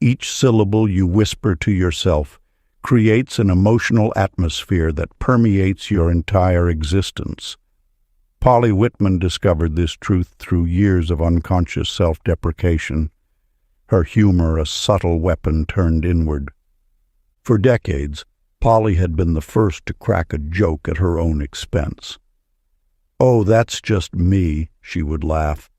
Each syllable you whisper to yourself creates an emotional atmosphere that permeates your entire existence. Polly Whitman discovered this truth through years of unconscious self-deprecation, her humor a subtle weapon turned inward. For decades, Polly had been the first to crack a joke at her own expense. "Oh, that's just me," she would laugh.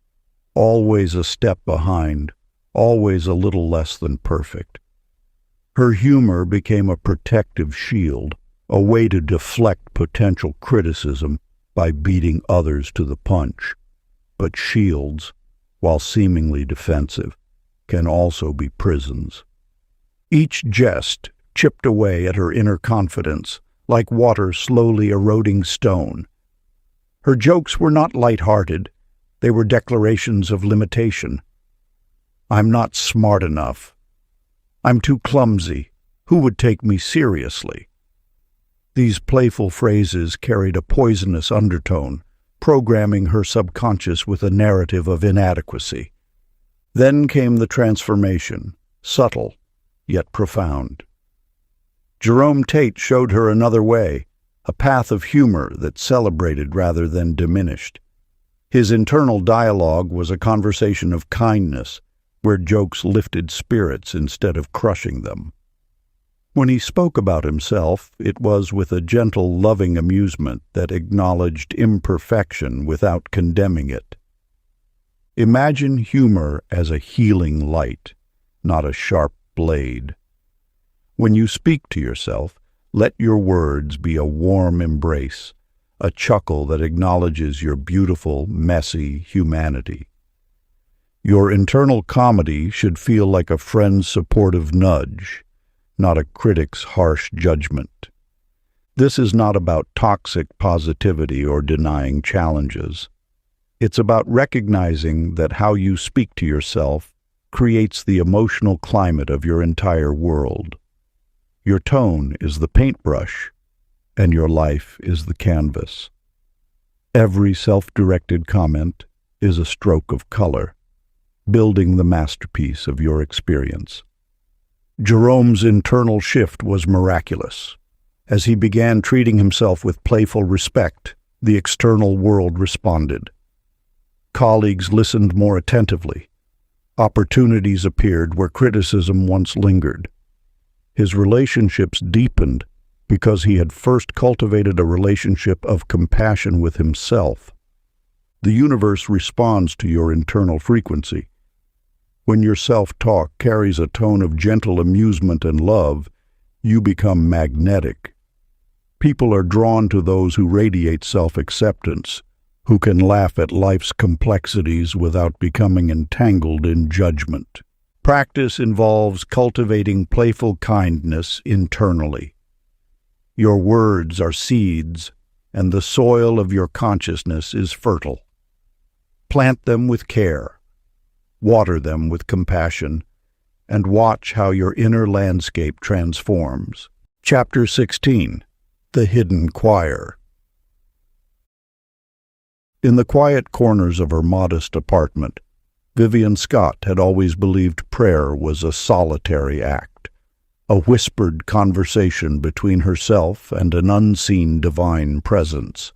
"Always a step behind, always a little less than perfect." Her humor became a protective shield, a way to deflect potential criticism by beating others to the punch. But shields, while seemingly defensive, can also be prisons. Each jest chipped away at her inner confidence, like water slowly eroding stone. Her jokes were not light-hearted. They were declarations of limitation. "I'm not smart enough. I'm too clumsy. Who would take me seriously?" These playful phrases carried a poisonous undertone, programming her subconscious with a narrative of inadequacy. Then came the transformation, subtle, yet profound. Jerome Tate showed her another way, a path of humor that celebrated rather than diminished. His internal dialogue was a conversation of kindness, where jokes lifted spirits instead of crushing them. When he spoke about himself, it was with a gentle, loving amusement that acknowledged imperfection without condemning it. Imagine humor as a healing light, not a sharp blade. When you speak to yourself, let your words be a warm embrace, a chuckle that acknowledges your beautiful, messy humanity. Your internal comedy should feel like a friend's supportive nudge, not a critic's harsh judgment. This is not about toxic positivity or denying challenges. It's about recognizing that how you speak to yourself creates the emotional climate of your entire world. Your tone is the paintbrush, and your life is the canvas. Every self-directed comment is a stroke of color, building the masterpiece of your experience. Jerome's internal shift was miraculous. As he began treating himself with playful respect, the external world responded. Colleagues listened more attentively. Opportunities appeared where criticism once lingered. His relationships deepened because he had first cultivated a relationship of compassion with himself. The universe responds to your internal frequency. When your self-talk carries a tone of gentle amusement and love, you become magnetic. People are drawn to those who radiate self-acceptance, who can laugh at life's complexities without becoming entangled in judgment. Practice involves cultivating playful kindness internally. Your words are seeds, and the soil of your consciousness is fertile. Plant them with care, water them with compassion, and watch how your inner landscape transforms. Chapter 16. The Hidden Choir. In the quiet corners of her modest apartment, Vivian Scott had always believed prayer was a solitary act, a whispered conversation between herself and an unseen divine presence.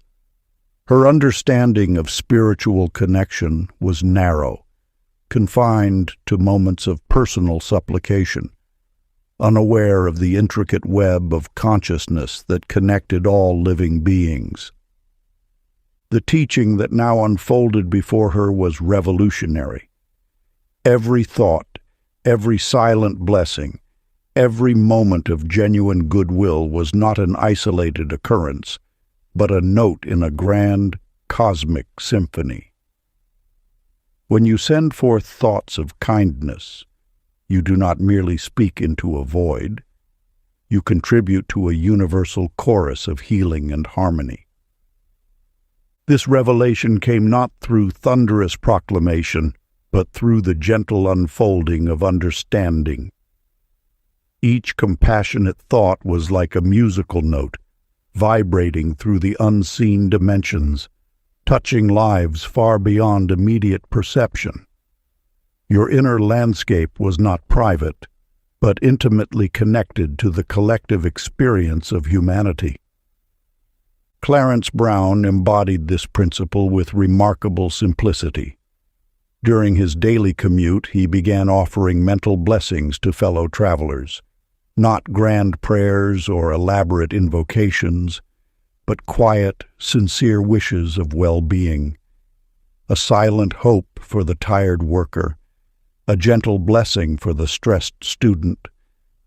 Her understanding of spiritual connection was narrow, confined to moments of personal supplication, unaware of the intricate web of consciousness that connected all living beings. The teaching that now unfolded before her was revolutionary. Every thought, every silent blessing, every moment of genuine goodwill was not an isolated occurrence, but a note in a grand, cosmic symphony. When you send forth thoughts of kindness, you do not merely speak into a void. You contribute to a universal chorus of healing and harmony. This revelation came not through thunderous proclamation, but through the gentle unfolding of understanding. Each compassionate thought was like a musical note, vibrating through the unseen dimensions, touching lives far beyond immediate perception. Your inner landscape was not private, but intimately connected to the collective experience of humanity. Clarence Brown embodied this principle with remarkable simplicity. During his daily commute, he began offering mental blessings to fellow travelers, not grand prayers or elaborate invocations, but quiet, sincere wishes of well-being, a silent hope for the tired worker, a gentle blessing for the stressed student,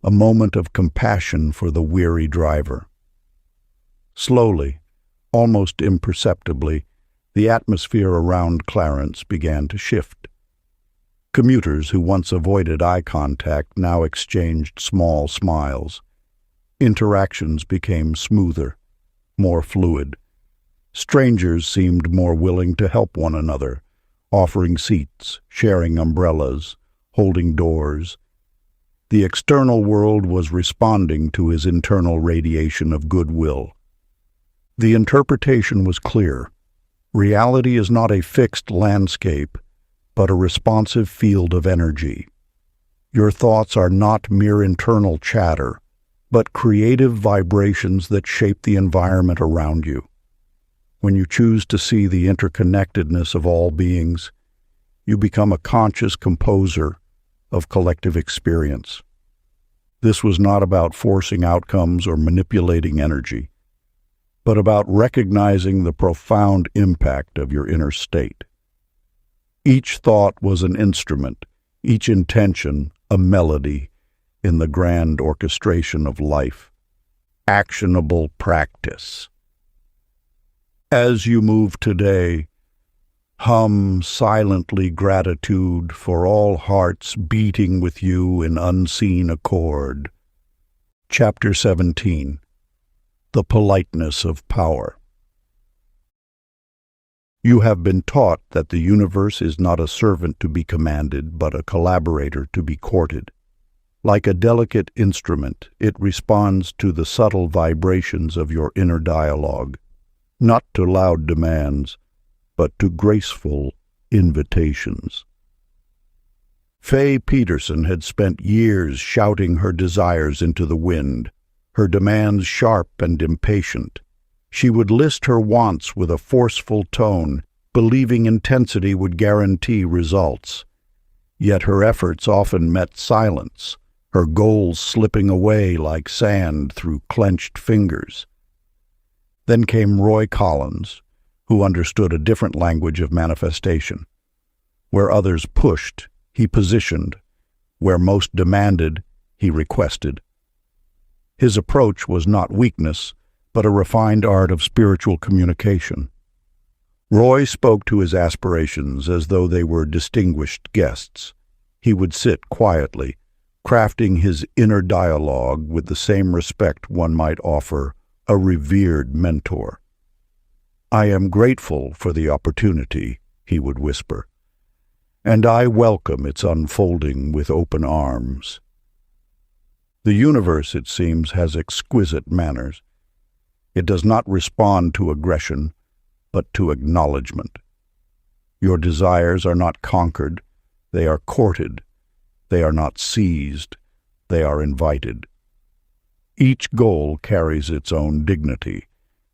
a moment of compassion for the weary driver. Slowly, almost imperceptibly, the atmosphere around Clarence began to shift. Commuters who once avoided eye contact now exchanged small smiles. Interactions became smoother, more fluid. Strangers seemed more willing to help one another, offering seats, sharing umbrellas, holding doors. The external world was responding to his internal radiation of goodwill. The interpretation was clear. Reality is not a fixed landscape, but a responsive field of energy. Your thoughts are not mere internal chatter, but creative vibrations that shape the environment around you. When you choose to see the interconnectedness of all beings, you become a conscious composer of collective experience. This was not about forcing outcomes or manipulating energy, but about recognizing the profound impact of your inner state. Each thought was an instrument, each intention a melody in the grand orchestration of life. Actionable practice. As you move today, hum silently gratitude for all hearts beating with you in unseen accord. Chapter 17. The Politeness of Power. You have been taught that the universe is not a servant to be commanded, but a collaborator to be courted. Like a delicate instrument, it responds to the subtle vibrations of your inner dialogue, not to loud demands, but to graceful invitations. Faye Peterson had spent years shouting her desires into the wind, her demands sharp and impatient. She would list her wants with a forceful tone, believing intensity would guarantee results. Yet her efforts often met silence, her goals slipping away like sand through clenched fingers. Then came Roy Collins, who understood a different language of manifestation. Where others pushed, he positioned. Where most demanded, he requested. His approach was not weakness, but a refined art of spiritual communication. Roy spoke to his aspirations as though they were distinguished guests. He would sit quietly, crafting his inner dialogue with the same respect one might offer a revered mentor. "I am grateful for the opportunity," he would whisper, "and I welcome its unfolding with open arms." The universe, it seems, has exquisite manners. It does not respond to aggression, but to acknowledgement. Your desires are not conquered, they are courted. They are not seized, they are invited. Each goal carries its own dignity,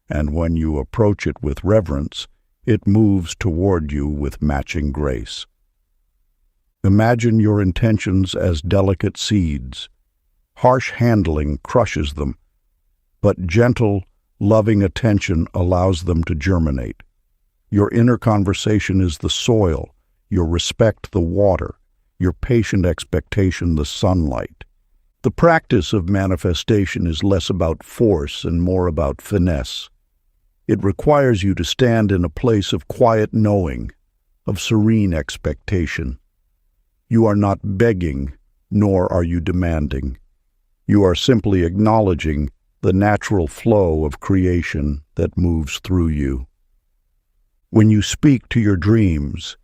and when you approach it with reverence, it moves toward you with matching grace. Imagine your intentions as delicate seeds. Harsh handling crushes them, but gentle, loving attention allows them to germinate. Your inner conversation is the soil, your respect the water, your patient expectation the sunlight. The practice of manifestation is less about force and more about finesse. It requires you to stand in a place of quiet knowing, of serene expectation. You are not begging, nor are you demanding. You are simply acknowledging the natural flow of creation that moves through you. When you speak to your dreams,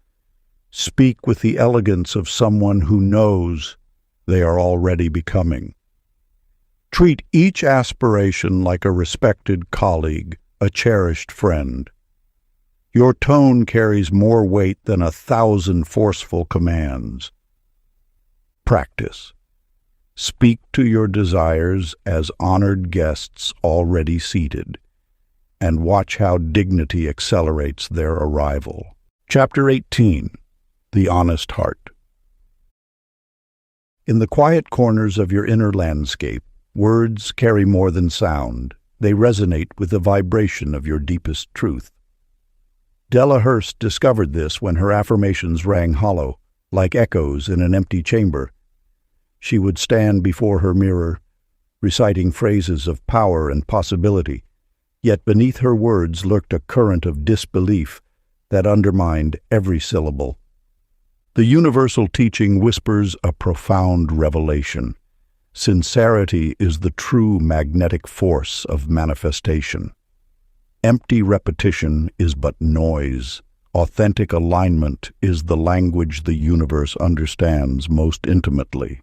speak with the elegance of someone who knows they are already becoming. Treat each aspiration like a respected colleague, a cherished friend. Your tone carries more weight than 1,000 forceful commands. Practice. Speak to your desires as honored guests already seated, and watch how dignity accelerates their arrival. Chapter 18. The Honest Heart. In the quiet corners of your inner landscape, words carry more than sound. They resonate with the vibration of your deepest truth. Della Hurst discovered this when her affirmations rang hollow, like echoes in an empty chamber. She would stand before her mirror, reciting phrases of power and possibility, yet beneath her words lurked a current of disbelief that undermined every syllable. The universal teaching whispers a profound revelation. Sincerity is the true magnetic force of manifestation. Empty repetition is but noise. Authentic alignment is the language the universe understands most intimately.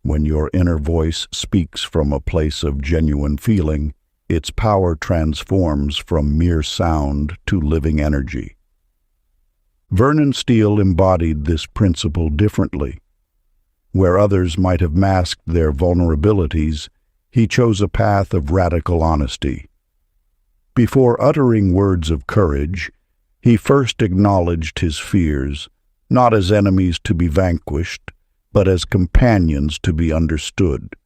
When your inner voice speaks from a place of genuine feeling, its power transforms from mere sound to living energy. Vernon Steele embodied this principle differently. Where others might have masked their vulnerabilities, he chose a path of radical honesty. Before uttering words of courage, he first acknowledged his fears, not as enemies to be vanquished, but as companions to be understood.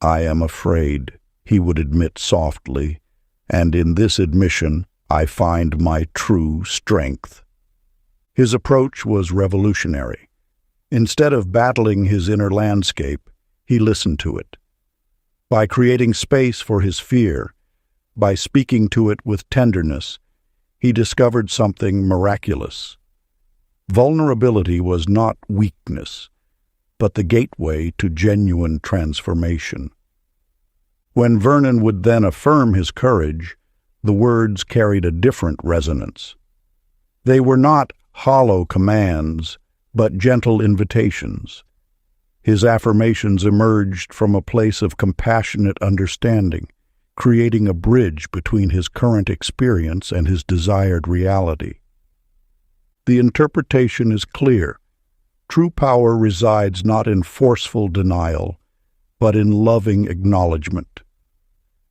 "I am afraid," he would admit softly, "and in this admission I find my true strength." His approach was revolutionary. Instead of battling his inner landscape, he listened to it. By creating space for his fear, by speaking to it with tenderness, he discovered something miraculous. Vulnerability was not weakness, but the gateway to genuine transformation. When Vernon would then affirm his courage, the words carried a different resonance. They were not hollow commands, but gentle invitations. His affirmations emerged from a place of compassionate understanding, creating a bridge between his current experience and his desired reality. The interpretation is clear. True power resides not in forceful denial, but in loving acknowledgement.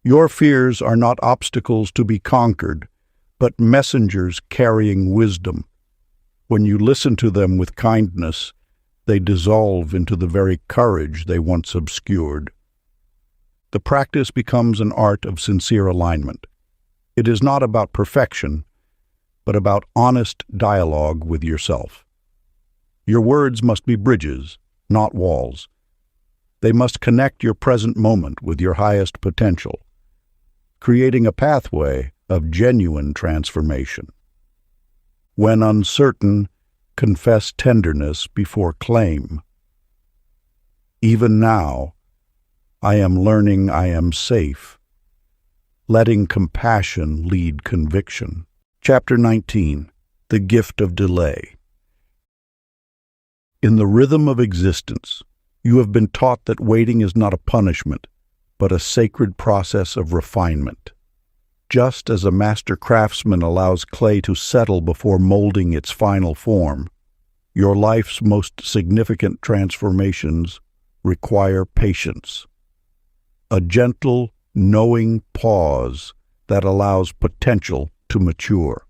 Your fears are not obstacles to be conquered, but messengers carrying wisdom. When you listen to them with kindness, they dissolve into the very courage they once obscured. The practice becomes an art of sincere alignment. It is not about perfection, but about honest dialogue with yourself. Your words must be bridges, not walls. They must connect your present moment with your highest potential, creating a pathway of genuine transformation. When uncertain, confess tenderness before claim. Even now, I am learning I am safe, letting compassion lead conviction. Chapter 19. The Gift of Delay. In the rhythm of existence, you have been taught that waiting is not a punishment, but a sacred process of refinement. Just as a master craftsman allows clay to settle before molding its final form, your life's most significant transformations require patience. A gentle, knowing pause that allows potential to mature.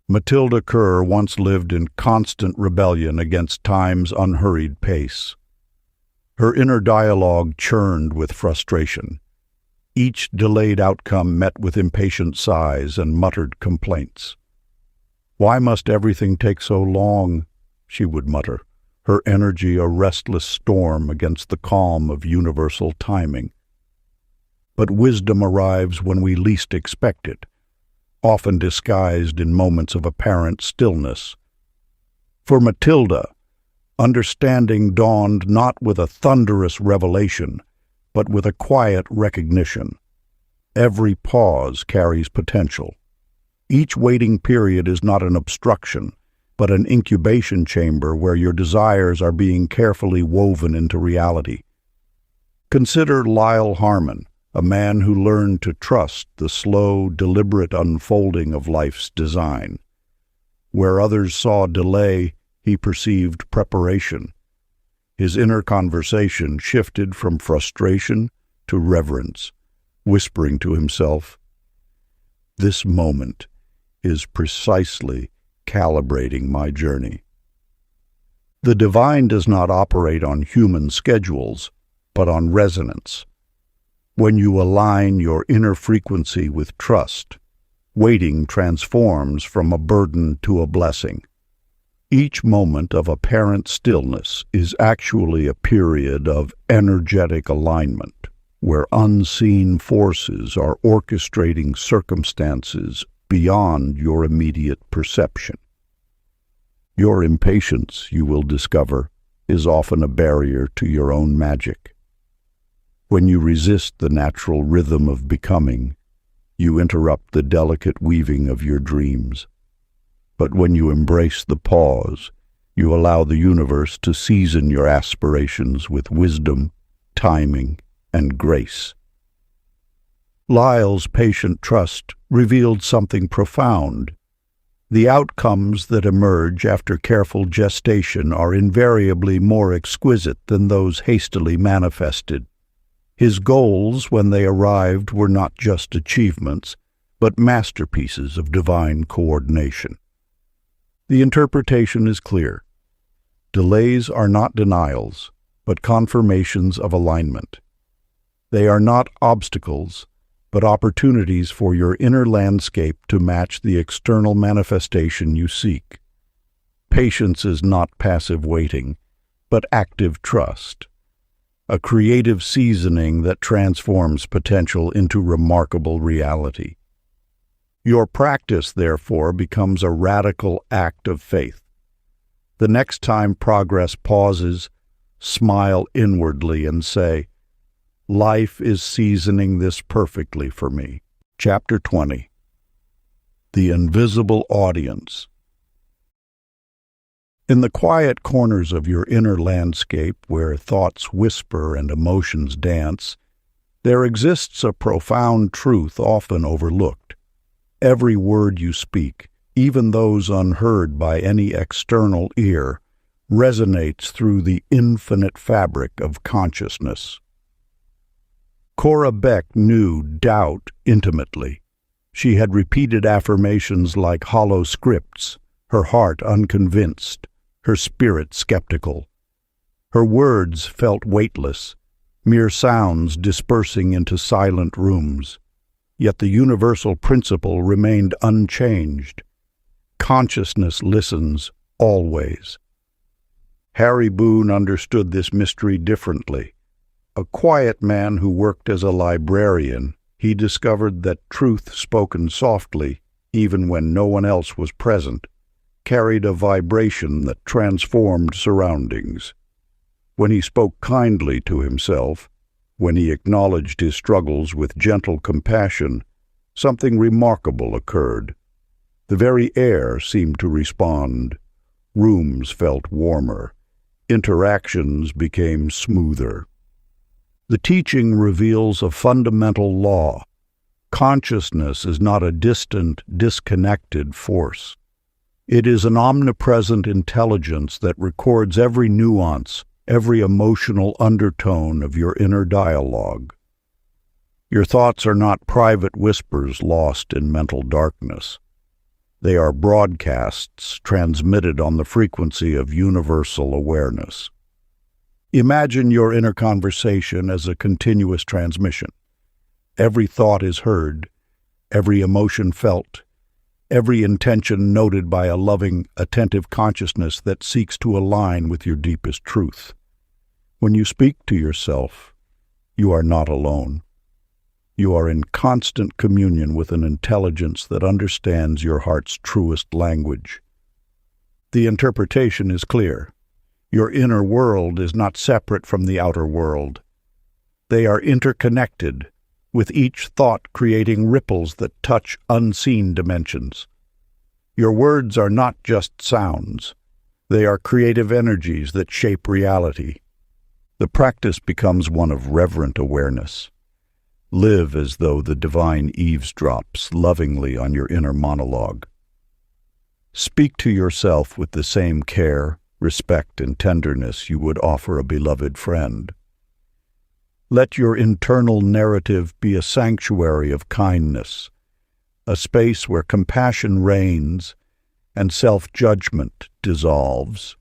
Matilda Kerr once lived in constant rebellion against time's unhurried pace. Her inner dialogue churned with frustration. Each delayed outcome met with impatient sighs and muttered complaints. "Why must everything take so long?" she would mutter, her energy a restless storm against the calm of universal timing. But wisdom arrives when we least expect it, often disguised in moments of apparent stillness. For Matilda, understanding dawned not with a thunderous revelation, but with a quiet recognition. Every pause carries potential. Each waiting period is not an obstruction, but an incubation chamber where your desires are being carefully woven into reality. Consider Lyle Harmon, a man who learned to trust the slow, deliberate unfolding of life's design. Where others saw delay, he perceived preparation. His inner conversation shifted from frustration to reverence, whispering to himself, "This moment is precisely calibrating my journey." The divine does not operate on human schedules, but on resonance. When you align your inner frequency with trust, waiting transforms from a burden to a blessing. Each moment of apparent stillness is actually a period of energetic alignment, where unseen forces are orchestrating circumstances beyond your immediate perception. Your impatience, you will discover, is often a barrier to your own magic. When you resist the natural rhythm of becoming, you interrupt the delicate weaving of your dreams. But when you embrace the pause, you allow the universe to season your aspirations with wisdom, timing, and grace. Lyle's patient trust revealed something profound. The outcomes that emerge after careful gestation are invariably more exquisite than those hastily manifested. His goals, when they arrived, were not just achievements, but masterpieces of divine coordination. The interpretation is clear. Delays are not denials, but confirmations of alignment. They are not obstacles, but opportunities for your inner landscape to match the external manifestation you seek. Patience is not passive waiting, but active trust, a creative seasoning that transforms potential into remarkable reality. Your practice, therefore, becomes a radical act of faith. The next time progress pauses, smile inwardly and say, "Life is seasoning this perfectly for me." Chapter 20. the invisible audience. In the quiet corners of your inner landscape where thoughts whisper and emotions dance, there exists a profound truth often overlooked. Every word you speak, even those unheard by any external ear, resonates through the infinite fabric of consciousness. Cora Beck knew doubt intimately. She had repeated affirmations like hollow scripts, her heart unconvinced, her spirit skeptical. Her words felt weightless, mere sounds dispersing into silent rooms. Yet the universal principle remained unchanged. Consciousness listens always. Harry Boone understood this mystery differently. A quiet man who worked as a librarian, he discovered that truth spoken softly, even when no one else was present, carried a vibration that transformed surroundings. When he spoke kindly to himself, when he acknowledged his struggles with gentle compassion, something remarkable occurred. The very air seemed to respond. Rooms felt warmer. Interactions became smoother. The teaching reveals a fundamental law. Consciousness is not a distant, disconnected force. It is an omnipresent intelligence that records every nuance, every emotional undertone of your inner dialogue. Your thoughts are not private whispers lost in mental darkness. They are broadcasts transmitted on the frequency of universal awareness. Imagine your inner conversation as a continuous transmission. Every thought is heard, every emotion felt, every intention noted by a loving, attentive consciousness that seeks to align with your deepest truth. When you speak to yourself, you are not alone. You are in constant communion with an intelligence that understands your heart's truest language. The interpretation is clear. Your inner world is not separate from the outer world. They are interconnected, with each thought creating ripples that touch unseen dimensions. Your words are not just sounds. They are creative energies that shape reality. The practice becomes one of reverent awareness. Live as though the divine eavesdrops lovingly on your inner monologue. Speak to yourself with the same care, respect, and tenderness you would offer a beloved friend. Let your internal narrative be a sanctuary of kindness, a space where compassion reigns and self-judgment dissolves.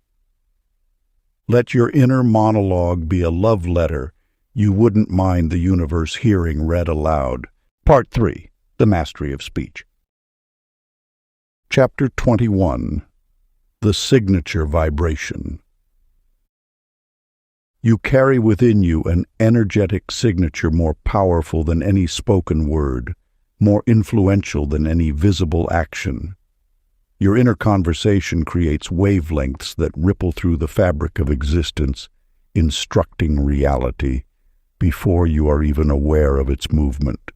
Let your inner monologue be a love letter you wouldn't mind the universe hearing read aloud. Part 3. The Mastery of Speech. Chapter 21. The Signature Vibration. You carry within you an energetic signature more powerful than any spoken word, more influential than any visible action. Your inner conversation creates wavelengths that ripple through the fabric of existence, instructing reality before you are even aware of its movement.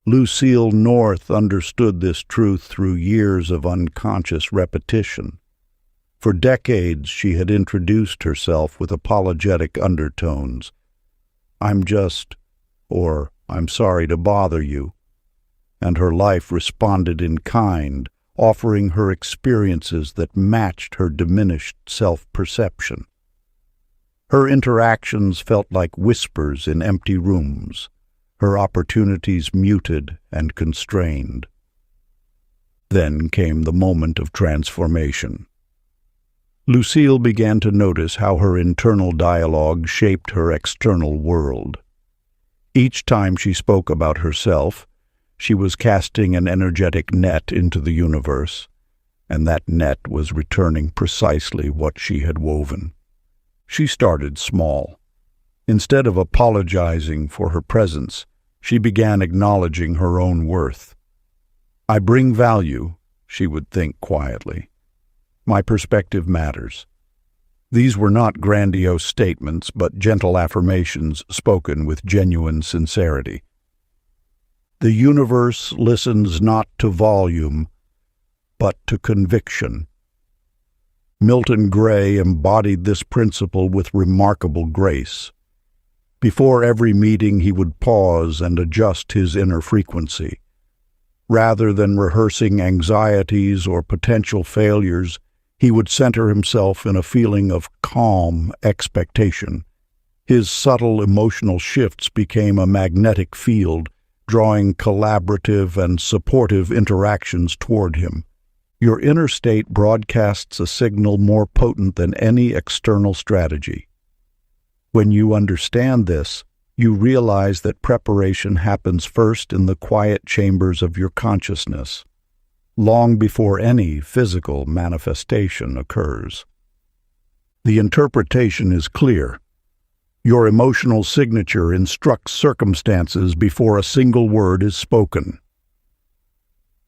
Lucille North understood this truth through years of unconscious repetition. For decades, she had introduced herself with apologetic undertones. "I'm just," or "I'm sorry to bother you," and her life responded in kind, offering her experiences that matched her diminished self-perception. Her interactions felt like whispers in empty rooms, her opportunities muted and constrained. Then came the moment of transformation. Lucille began to notice how her internal dialogue shaped her external world. Each time she spoke about herself, she was casting an energetic net into the universe, and that net was returning precisely what she had woven. She started small. Instead of apologizing for her presence, she began acknowledging her own worth. "I bring value," she would think quietly. "My perspective matters." These were not grandiose statements, but gentle affirmations spoken with genuine sincerity. The universe listens not to volume, but to conviction. Milton Gray embodied this principle with remarkable grace. Before every meeting, he would pause and adjust his inner frequency. Rather than rehearsing anxieties or potential failures, he would center himself in a feeling of calm expectation. His subtle emotional shifts became a magnetic field, drawing collaborative and supportive interactions toward him. Your inner state broadcasts a signal more potent than any external strategy. When you understand this, you realize that preparation happens first in the quiet chambers of your consciousness, long before any physical manifestation occurs. The interpretation is clear. Your emotional signature instructs circumstances before a single word is spoken.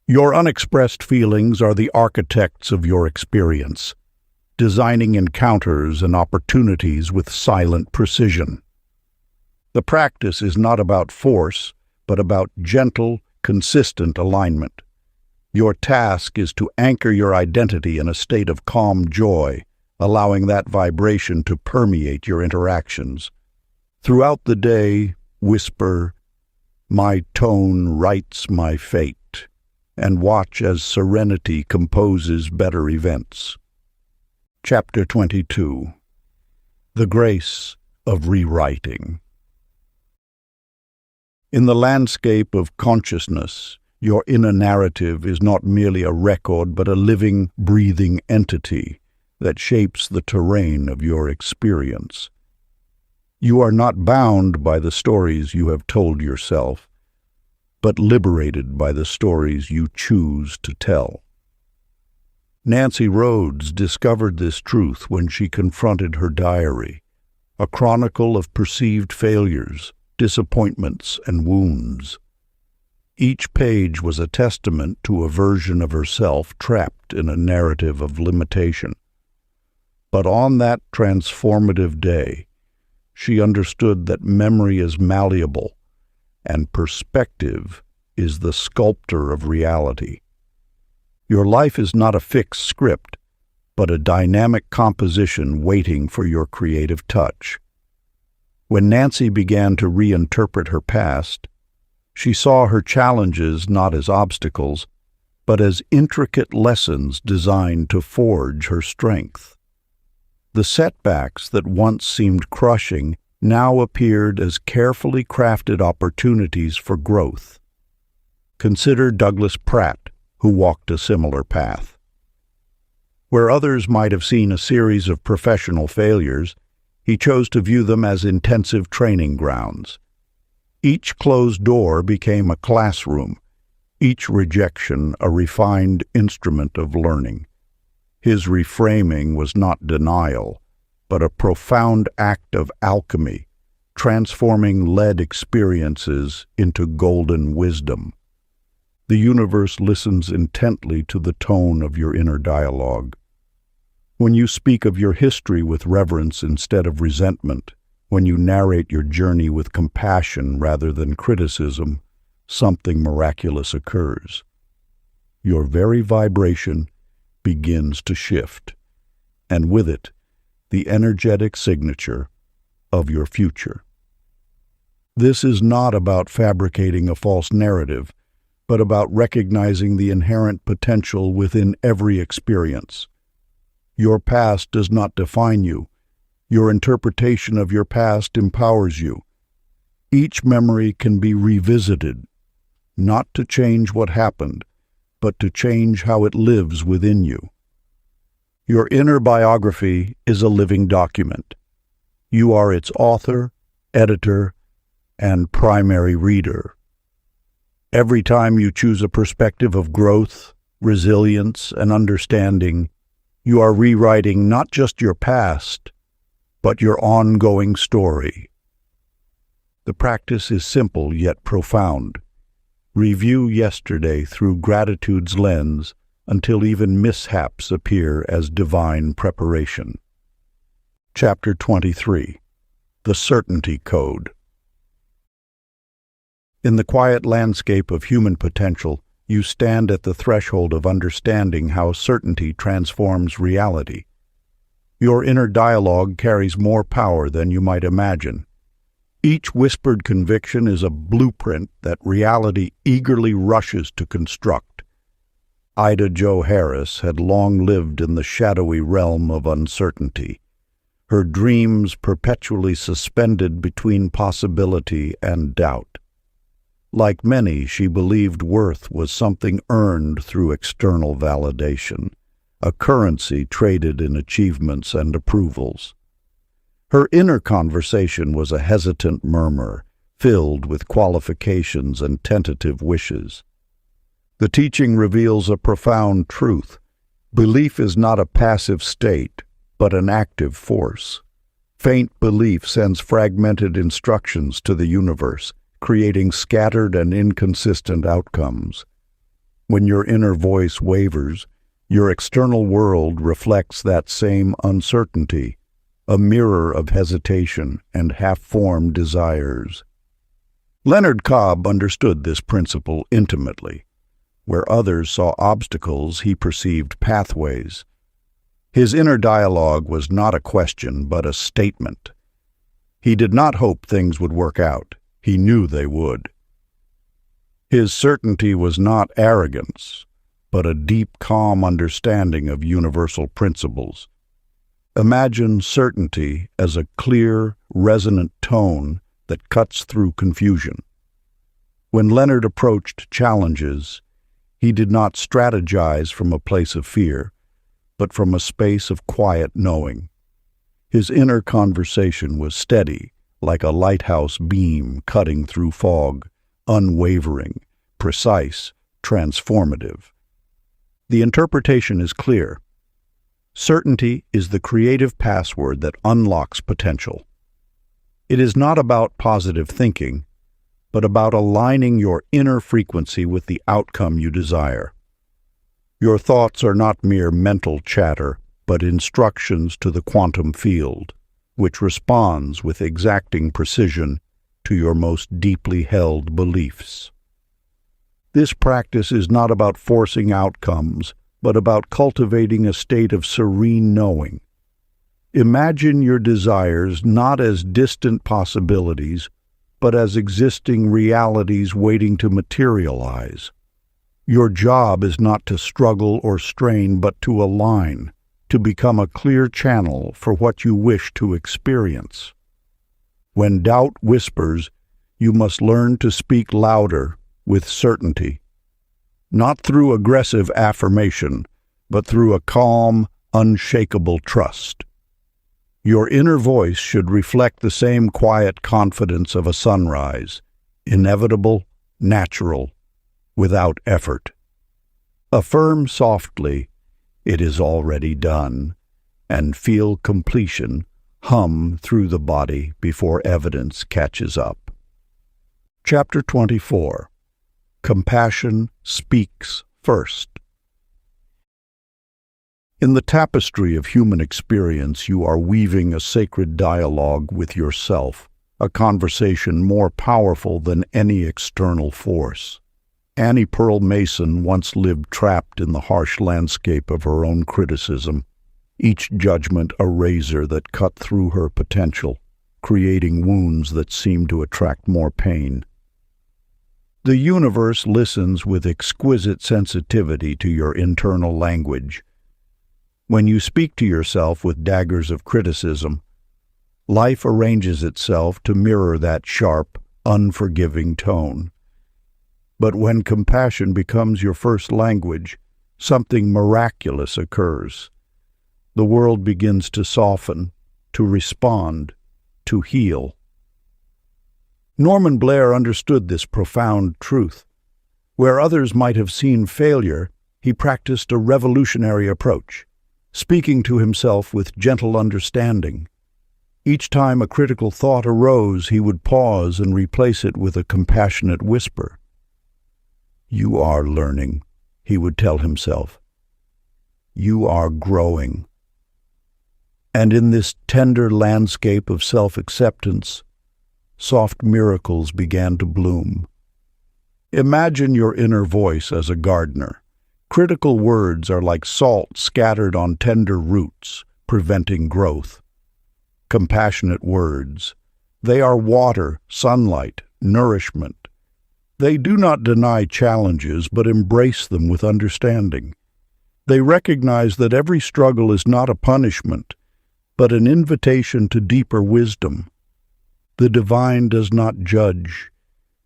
Your unexpressed feelings are the architects of your experience, designing encounters and opportunities with silent precision. The practice is not about force, but about gentle, consistent alignment. Your task is to anchor your identity in a state of calm joy, allowing that vibration to permeate your interactions. Throughout the day, whisper, "My tone writes my fate," and watch as serenity composes better events. Chapter 22. The Grace of Rewriting. In the landscape of consciousness, your inner narrative is not merely a record but a living, breathing entity that shapes the terrain of your experience. You are not bound by the stories you have told yourself, but liberated by the stories you choose to tell. Nancy Rhodes discovered this truth when she confronted her diary, a chronicle of perceived failures, disappointments, and wounds. Each page was a testament to a version of herself trapped in a narrative of limitation. But on that transformative day, she understood that memory is malleable, and perspective is the sculptor of reality. Your life is not a fixed script, but a dynamic composition waiting for your creative touch. When Nancy began to reinterpret her past, she saw her challenges not as obstacles, but as intricate lessons designed to forge her strength. The setbacks that once seemed crushing now appeared as carefully crafted opportunities for growth. Consider Douglas Pratt, who walked a similar path. Where others might have seen a series of professional failures, he chose to view them as intensive training grounds. Each closed door became a classroom, each rejection a refined instrument of learning. His reframing was not denial, but a profound act of alchemy, transforming lead experiences into golden wisdom. The universe listens intently to the tone of your inner dialogue. When you speak of your history with reverence instead of resentment, when you narrate your journey with compassion rather than criticism, something miraculous occurs. Your very vibration begins to shift, and with it, the energetic signature of your future. This is not about fabricating a false narrative, but about recognizing the inherent potential within every experience. Your past does not define you. Your interpretation of your past empowers you. Each memory can be revisited, not to change what happened, but to change how it lives within you. Your inner biography is a living document. You are its author, editor, and primary reader. Every time you choose a perspective of growth, resilience, and understanding, you are rewriting not just your past, but your ongoing story. The practice is simple yet profound. Review yesterday through gratitude's lens until even mishaps appear as divine preparation. Chapter 23. The Certainty Code. In the quiet landscape of human potential, you stand at the threshold of understanding how certainty transforms reality. Your inner dialogue carries more power than you might imagine. Each whispered conviction is a blueprint that reality eagerly rushes to construct. Ida Jo Harris had long lived in the shadowy realm of uncertainty, her dreams perpetually suspended between possibility and doubt. Like many, she believed worth was something earned through external validation, a currency traded in achievements and approvals. Her inner conversation was a hesitant murmur, filled with qualifications and tentative wishes. The teaching reveals a profound truth. Belief is not a passive state, but an active force. Faint belief sends fragmented instructions to the universe, creating scattered and inconsistent outcomes. When your inner voice wavers, your external world reflects that same uncertainty, a mirror of hesitation and half-formed desires. Leonard Cobb understood this principle intimately. Where others saw obstacles, he perceived pathways. His inner dialogue was not a question, but a statement. He did not hope things would work out. He knew they would. His certainty was not arrogance, but a deep, calm understanding of universal principles. Imagine certainty as a clear, resonant tone that cuts through confusion. When Leonard approached challenges, he did not strategize from a place of fear, but from a space of quiet knowing. His inner conversation was steady, like a lighthouse beam cutting through fog, unwavering, precise, transformative. The interpretation is clear. Certainty is the creative password that unlocks potential. It is not about positive thinking, but about aligning your inner frequency with the outcome you desire. Your thoughts are not mere mental chatter, but instructions to the quantum field, which responds with exacting precision to your most deeply held beliefs. This practice is not about forcing outcomes, but about cultivating a state of serene knowing. Imagine your desires not as distant possibilities, but as existing realities waiting to materialize. Your job is not to struggle or strain, but to align, to become a clear channel for what you wish to experience. When doubt whispers, you must learn to speak louder with certainty, not through aggressive affirmation, but through a calm, unshakable trust. Your inner voice should reflect the same quiet confidence of a sunrise, inevitable, natural, without effort. Affirm softly, "It is already done," and feel completion hum through the body before evidence catches up. Chapter 24. Compassion Speaks First. In the tapestry of human experience, you are weaving a sacred dialogue with yourself, a conversation more powerful than any external force. Annie Pearl Mason once lived trapped in the harsh landscape of her own criticism, each judgment a razor that cut through her potential, creating wounds that seemed to attract more pain. The universe listens with exquisite sensitivity to your internal language. When you speak to yourself with daggers of criticism, life arranges itself to mirror that sharp, unforgiving tone. But when compassion becomes your first language, something miraculous occurs. The world begins to soften, to respond, to heal. Norman Blair understood this profound truth. Where others might have seen failure, he practiced a revolutionary approach, speaking to himself with gentle understanding. Each time a critical thought arose, he would pause and replace it with a compassionate whisper. "You are learning," he would tell himself. "You are growing." And in this tender landscape of self-acceptance, soft miracles began to bloom. Imagine your inner voice as a gardener. Critical words are like salt scattered on tender roots, preventing growth. Compassionate words. They are water, sunlight, nourishment. They do not deny challenges, but embrace them with understanding. They recognize that every struggle is not a punishment, but an invitation to deeper wisdom. The divine does not judge.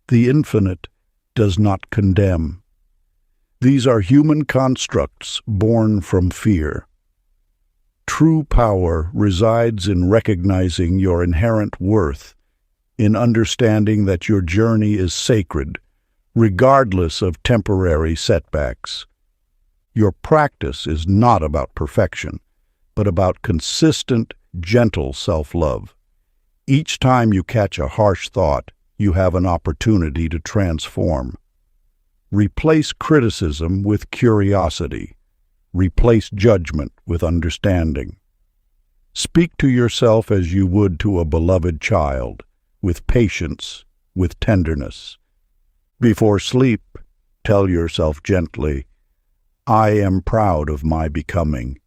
The infinite does not condemn. These are human constructs born from fear. True power resides in recognizing your inherent worth, in understanding that your journey is sacred, regardless of temporary setbacks. Your practice is not about perfection, but about consistent, gentle self-love. Each time you catch a harsh thought, you have an opportunity to transform. Replace criticism with curiosity. Replace judgment with understanding. Speak to yourself as you would to a beloved child, with patience, with tenderness. Before sleep, tell yourself gently, "I am proud of my becoming,"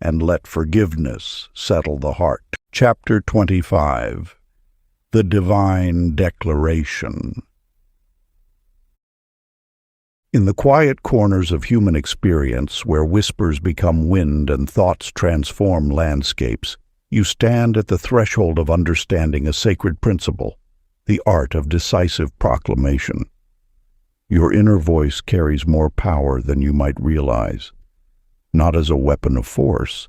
and let forgiveness settle the heart. Chapter 25. The Divine Declaration. In the quiet corners of human experience, where whispers become wind and thoughts transform landscapes, you stand at the threshold of understanding a sacred principle, the art of decisive proclamation. Your inner voice carries more power than you might realize, not as a weapon of force,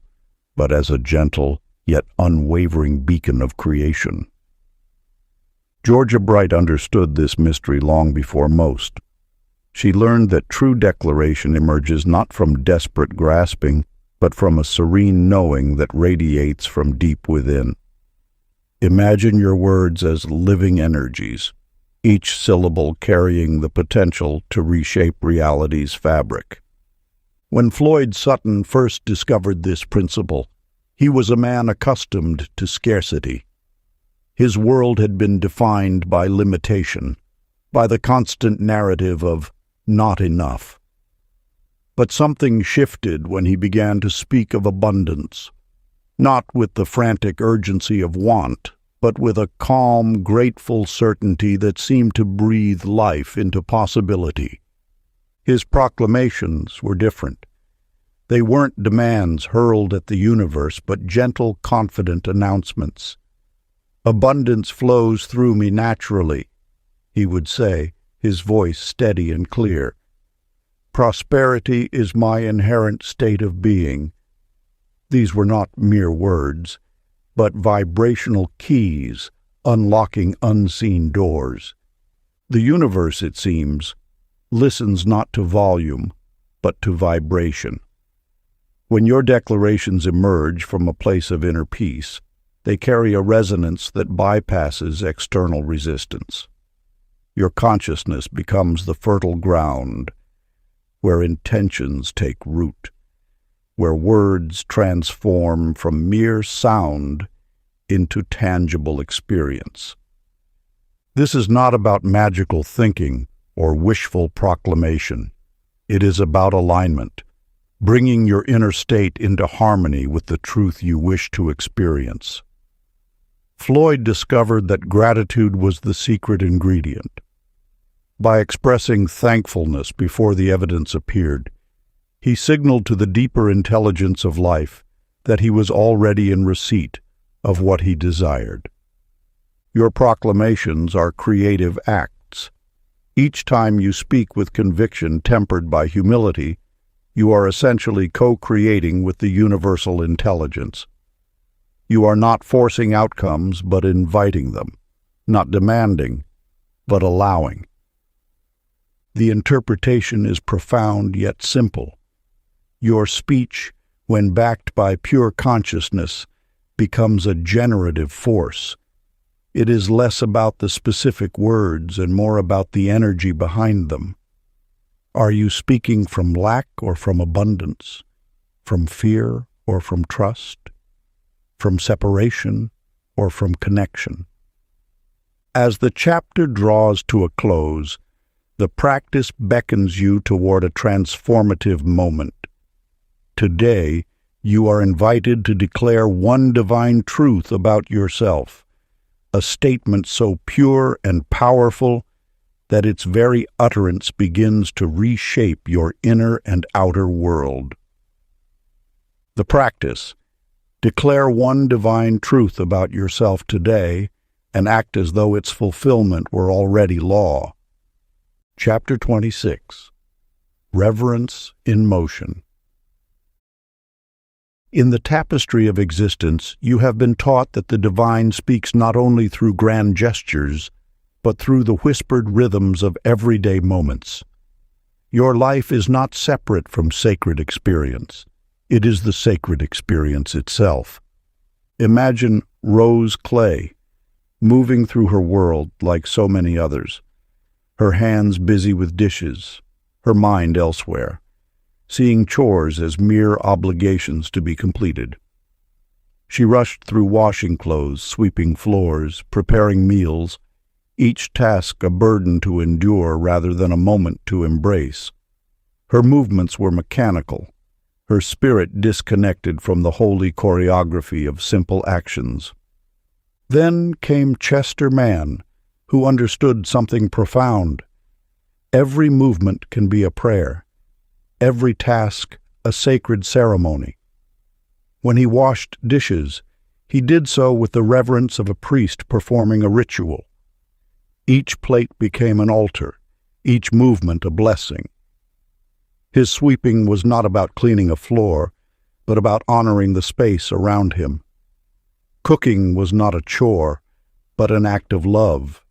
but as a gentle yet unwavering beacon of creation. Georgia Bright understood this mystery long before most. She learned that true declaration emerges not from desperate grasping, but from a serene knowing that radiates from deep within. Imagine your words as living energies, each syllable carrying the potential to reshape reality's fabric. When Floyd Sutton first discovered this principle, he was a man accustomed to scarcity. His world had been defined by limitation, by the constant narrative of not enough. But something shifted when he began to speak of abundance, not with the frantic urgency of want, but with a calm, grateful certainty that seemed to breathe life into possibility. His proclamations were different. They weren't demands hurled at the universe, but gentle, confident announcements. "Abundance flows through me naturally," he would say, his voice steady and clear. "Prosperity is my inherent state of being." These were not mere words, but vibrational keys unlocking unseen doors. The universe, it seems, listens not to volume, but to vibration. When your declarations emerge from a place of inner peace, they carry a resonance that bypasses external resistance. Your consciousness becomes the fertile ground where intentions take root, where words transform from mere sound into tangible experience. This is not about magical thinking or wishful proclamation. It is about alignment, bringing your inner state into harmony with the truth you wish to experience. Floyd discovered that gratitude was the secret ingredient. By expressing thankfulness before the evidence appeared, he signaled to the deeper intelligence of life that he was already in receipt of what he desired. Your proclamations are creative acts. Each time you speak with conviction tempered by humility, you are essentially co-creating with the universal intelligence. You are not forcing outcomes, but inviting them, not demanding, but allowing. The interpretation is profound yet simple. Your speech, when backed by pure consciousness, becomes a generative force. It is less about the specific words and more about the energy behind them. Are you speaking from lack or from abundance? From fear or from trust? From separation or from connection? As the chapter draws to a close, The practice beckons you toward a transformative moment. Today, you are invited to declare one divine truth about yourself, a statement so pure and powerful that its very utterance begins to reshape your inner and outer world. The practice: declare one divine truth about yourself today and act as though its fulfillment were already law. Chapter 26. Reverence in Motion. In the tapestry of existence, you have been taught that the divine speaks not only through grand gestures, but through the whispered rhythms of everyday moments. Your life is not separate from sacred experience. It is the sacred experience itself. Imagine Rose Clay, moving through her world like so many others, her hands busy with dishes, her mind elsewhere, seeing chores as mere obligations to be completed. She rushed through washing clothes, sweeping floors, preparing meals, each task a burden to endure rather than a moment to embrace. Her movements were mechanical, her spirit disconnected from the holy choreography of simple actions. Then came Chester Mann, who understood something profound. Every movement can be a prayer, every task a sacred ceremony. When he washed dishes, he did so with the reverence of a priest performing a ritual. Each plate became an altar, each movement a blessing. His sweeping was not about cleaning a floor, but about honoring the space around him. Cooking was not a chore, but an act of love,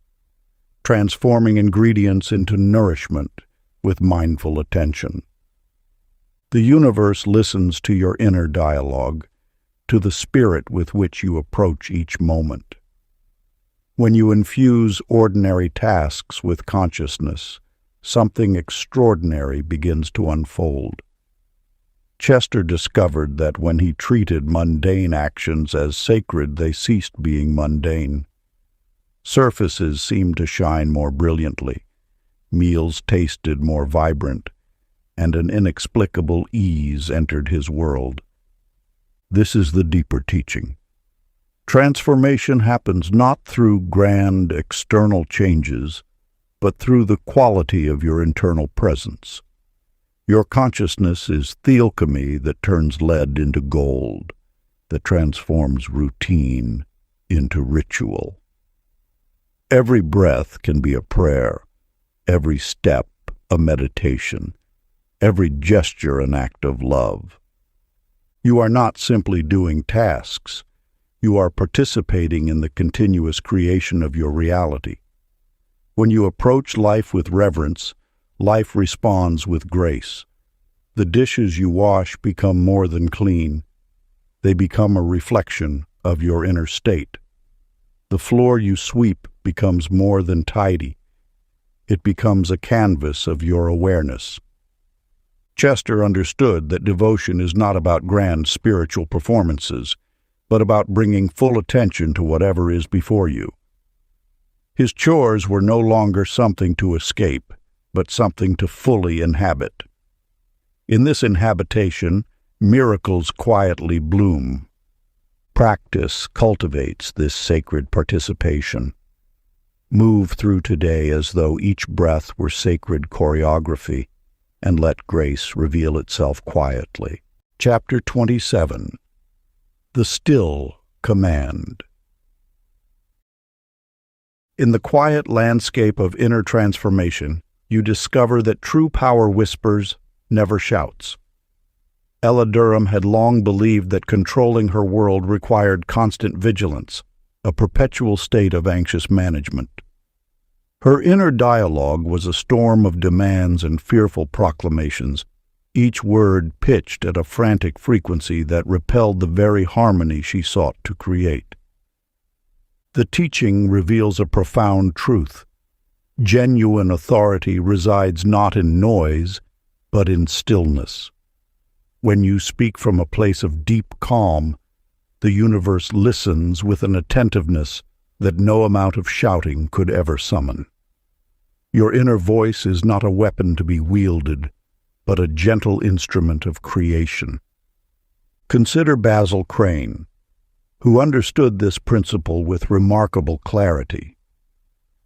transforming ingredients into nourishment with mindful attention. The universe listens to your inner dialogue, to the spirit with which you approach each moment. When you infuse ordinary tasks with consciousness, something extraordinary begins to unfold. Chester discovered that when he treated mundane actions as sacred, they ceased being mundane. Surfaces seemed to shine more brilliantly, meals tasted more vibrant, and an inexplicable ease entered his world. This is the deeper teaching. Transformation happens not through grand external changes, but through the quality of your internal presence. Your consciousness is the alchemy that turns lead into gold, that transforms routine into ritual. Every breath can be a prayer, every step a meditation, every gesture an act of love. You are not simply doing tasks. You are participating in the continuous creation of your reality. When you approach life with reverence, life responds with grace. The dishes you wash become more than clean. They become a reflection of your inner state. The floor you sweep becomes more than tidy. It becomes a canvas of your awareness. Chester understood that devotion is not about grand spiritual performances, but about bringing full attention to whatever is before you. His chores were no longer something to escape, but something to fully inhabit. In this inhabitation, miracles quietly bloom. Practice cultivates this sacred participation. Move through today as though each breath were sacred choreography, and let grace reveal itself quietly. Chapter 27. The Still Command. In the quiet landscape of inner transformation, you discover that true power whispers, never shouts. Ella Durham had long believed that controlling her world required constant vigilance, a perpetual state of anxious management. Her inner dialogue was a storm of demands and fearful proclamations, each word pitched at a frantic frequency that repelled the very harmony she sought to create. The teaching reveals a profound truth. Genuine authority resides not in noise, but in stillness. When you speak from a place of deep calm, the universe listens with an attentiveness that no amount of shouting could ever summon. Your inner voice is not a weapon to be wielded, but a gentle instrument of creation. Consider Basil Crane, who understood this principle with remarkable clarity.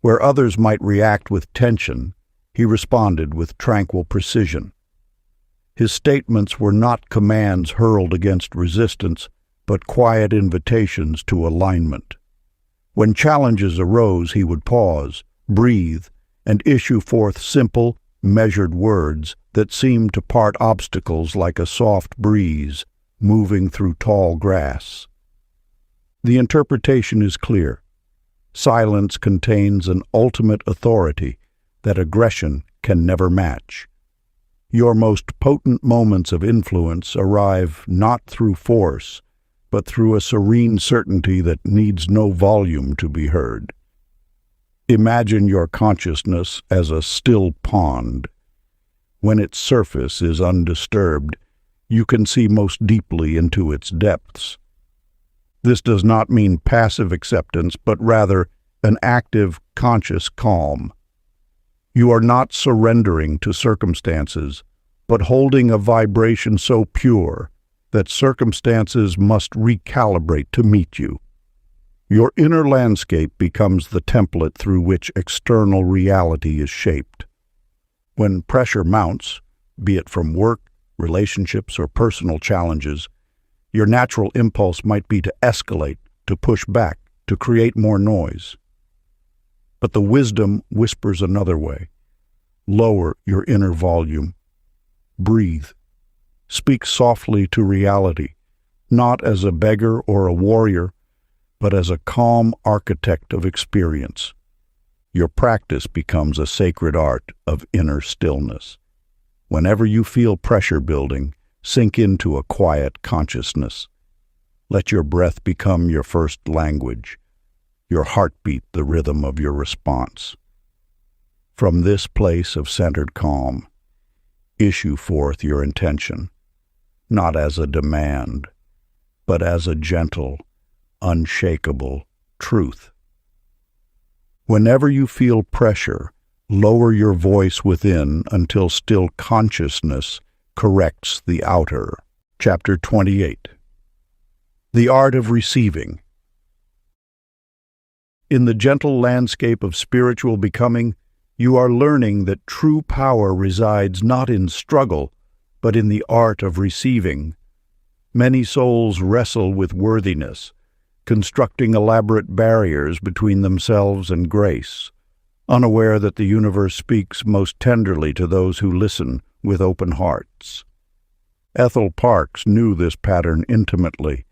Where others might react with tension, he responded with tranquil precision. His statements were not commands hurled against resistance, but quiet invitations to alignment. When challenges arose, he would pause, breathe, and issue forth simple, measured words that seemed to part obstacles like a soft breeze moving through tall grass. The interpretation is clear. Silence contains an ultimate authority that aggression can never match. Your most potent moments of influence arrive not through force, but through a serene certainty that needs no volume to be heard. Imagine your consciousness as a still pond. When its surface is undisturbed, you can see most deeply into its depths. This does not mean passive acceptance, but rather an active, conscious calm. You are not surrendering to circumstances, but holding a vibration so pure that circumstances must recalibrate to meet you. Your inner landscape becomes the template through which external reality is shaped. When pressure mounts, be it from work, relationships, or personal challenges, your natural impulse might be to escalate, to push back, to create more noise. But the wisdom whispers another way. Lower your inner volume. Breathe. Speak softly to reality, not as a beggar or a warrior, but as a calm architect of experience. Your practice becomes a sacred art of inner stillness. Whenever you feel pressure building, sink into a quiet consciousness. Let your breath become your first language, your heartbeat the rhythm of your response. From this place of centered calm, issue forth your intention, not as a demand, but as a gentle, unshakable truth. Whenever you feel pressure, lower your voice within until still consciousness corrects the outer. Chapter 28. The Art of Receiving. In the gentle landscape of spiritual becoming, you are learning that true power resides not in struggle, but in the art of receiving. Many souls wrestle with worthiness, constructing elaborate barriers between themselves and grace, unaware that the universe speaks most tenderly to those who listen with open hearts. Ethel Parks knew this pattern intimately.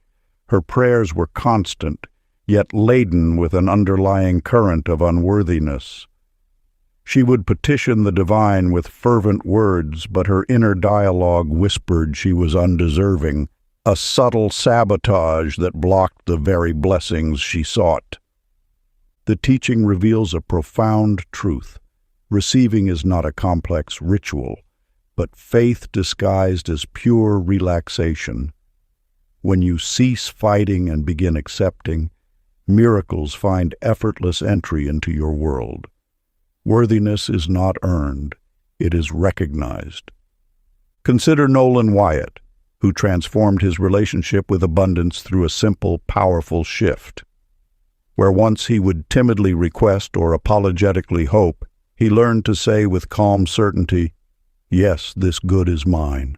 Her prayers were constant, yet laden with an underlying current of unworthiness. She would petition the divine with fervent words, but her inner dialogue whispered she was undeserving, a subtle sabotage that blocked the very blessings she sought. The teaching reveals a profound truth. Receiving is not a complex ritual, but faith disguised as pure relaxation. When you cease fighting and begin accepting, miracles find effortless entry into your world. Worthiness is not earned, it is recognized. Consider Nolan Wyatt, who transformed his relationship with abundance through a simple, powerful shift. Where once he would timidly request or apologetically hope, he learned to say with calm certainty, "Yes, this good is mine."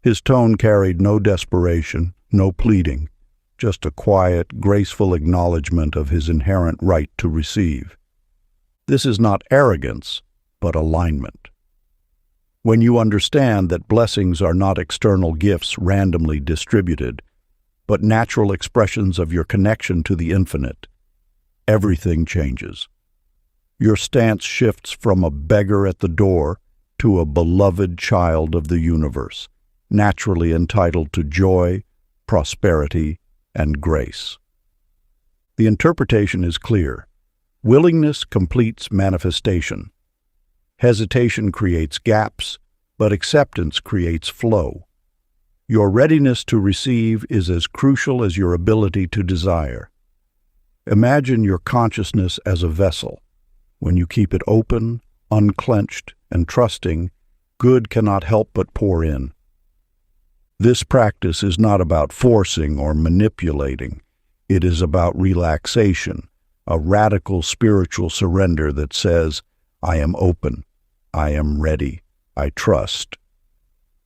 His tone carried no desperation, no pleading, just a quiet, graceful acknowledgement of his inherent right to receive. This is not arrogance, but alignment. When you understand that blessings are not external gifts randomly distributed, but natural expressions of your connection to the infinite, everything changes. Your stance shifts from a beggar at the door to a beloved child of the universe, naturally entitled to joy, prosperity, and grace. The interpretation is clear. Willingness completes manifestation. Hesitation creates gaps, but acceptance creates flow. Your readiness to receive is as crucial as your ability to desire. Imagine your consciousness as a vessel. When you keep it open, unclenched, and trusting, good cannot help but pour in. This practice is not about forcing or manipulating. It is about relaxation, a radical spiritual surrender that says, I am open, I am ready, I trust.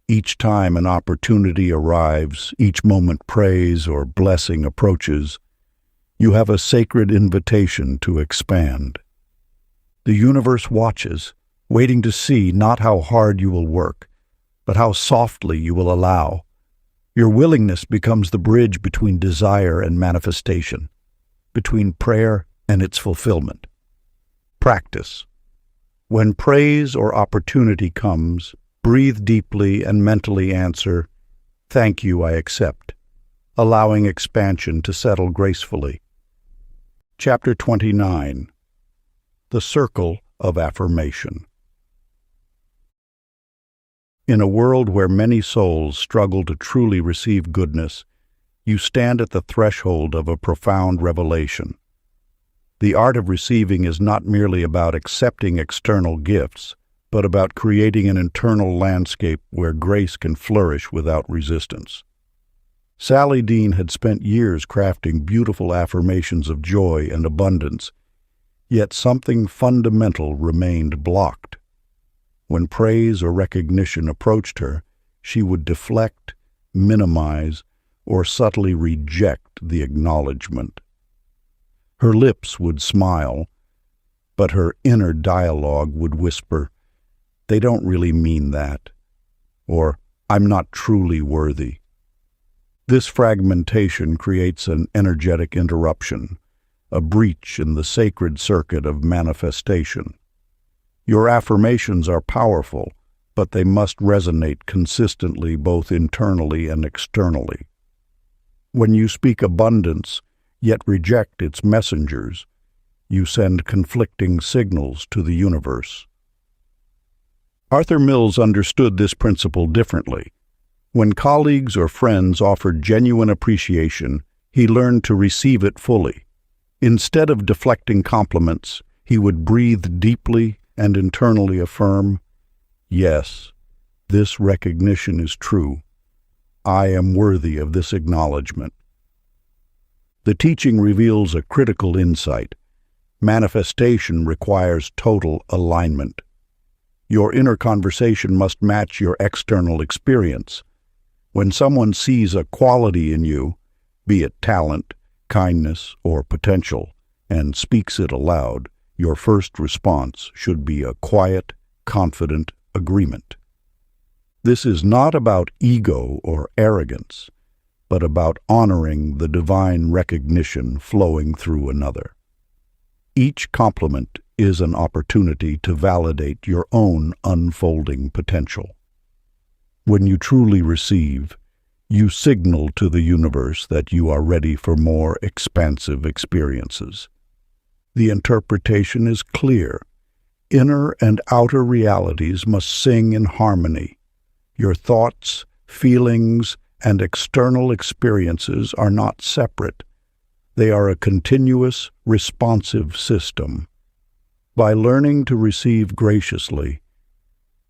Each time an opportunity arrives, each moment praise or blessing approaches, you have a sacred invitation to expand. The universe watches, waiting to see not how hard you will work, but how softly you will allow. Your willingness becomes the bridge between desire and manifestation, between prayer and its fulfillment. Practice. When praise or opportunity comes, breathe deeply and mentally answer, "Thank you, I accept," allowing expansion to settle gracefully. Chapter 29. The Circle of Affirmation. In a world where many souls struggle to truly receive goodness, you stand at the threshold of a profound revelation. The art of receiving is not merely about accepting external gifts, but about creating an internal landscape where grace can flourish without resistance. Sally Dean had spent years crafting beautiful affirmations of joy and abundance, yet something fundamental remained blocked. When praise or recognition approached her, she would deflect, minimize, or subtly reject the acknowledgement. Her lips would smile, but her inner dialogue would whisper, "They don't really mean that," or "I'm not truly worthy." This fragmentation creates an energetic interruption, a breach in the sacred circuit of manifestation. Your affirmations are powerful, but they must resonate consistently both internally and externally. When you speak abundance, yet reject its messengers, you send conflicting signals to the universe. Arthur Mills understood this principle differently. When colleagues or friends offered genuine appreciation, he learned to receive it fully. Instead of deflecting compliments, he would breathe deeply and internally affirm, "Yes, this recognition is true. I am worthy of this acknowledgement." The teaching reveals a critical insight. Manifestation requires total alignment. Your inner conversation must match your external experience. When someone sees a quality in you, be it talent, kindness, or potential, and speaks it aloud, your first response should be a quiet, confident agreement. This is not about ego or arrogance, but about honoring the divine recognition flowing through another. Each compliment is an opportunity to validate your own unfolding potential. When you truly receive, you signal to the universe that you are ready for more expansive experiences. The interpretation is clear. Inner and outer realities must sing in harmony. Your thoughts, feelings, and external experiences are not separate. They are a continuous, responsive system. By learning to receive graciously,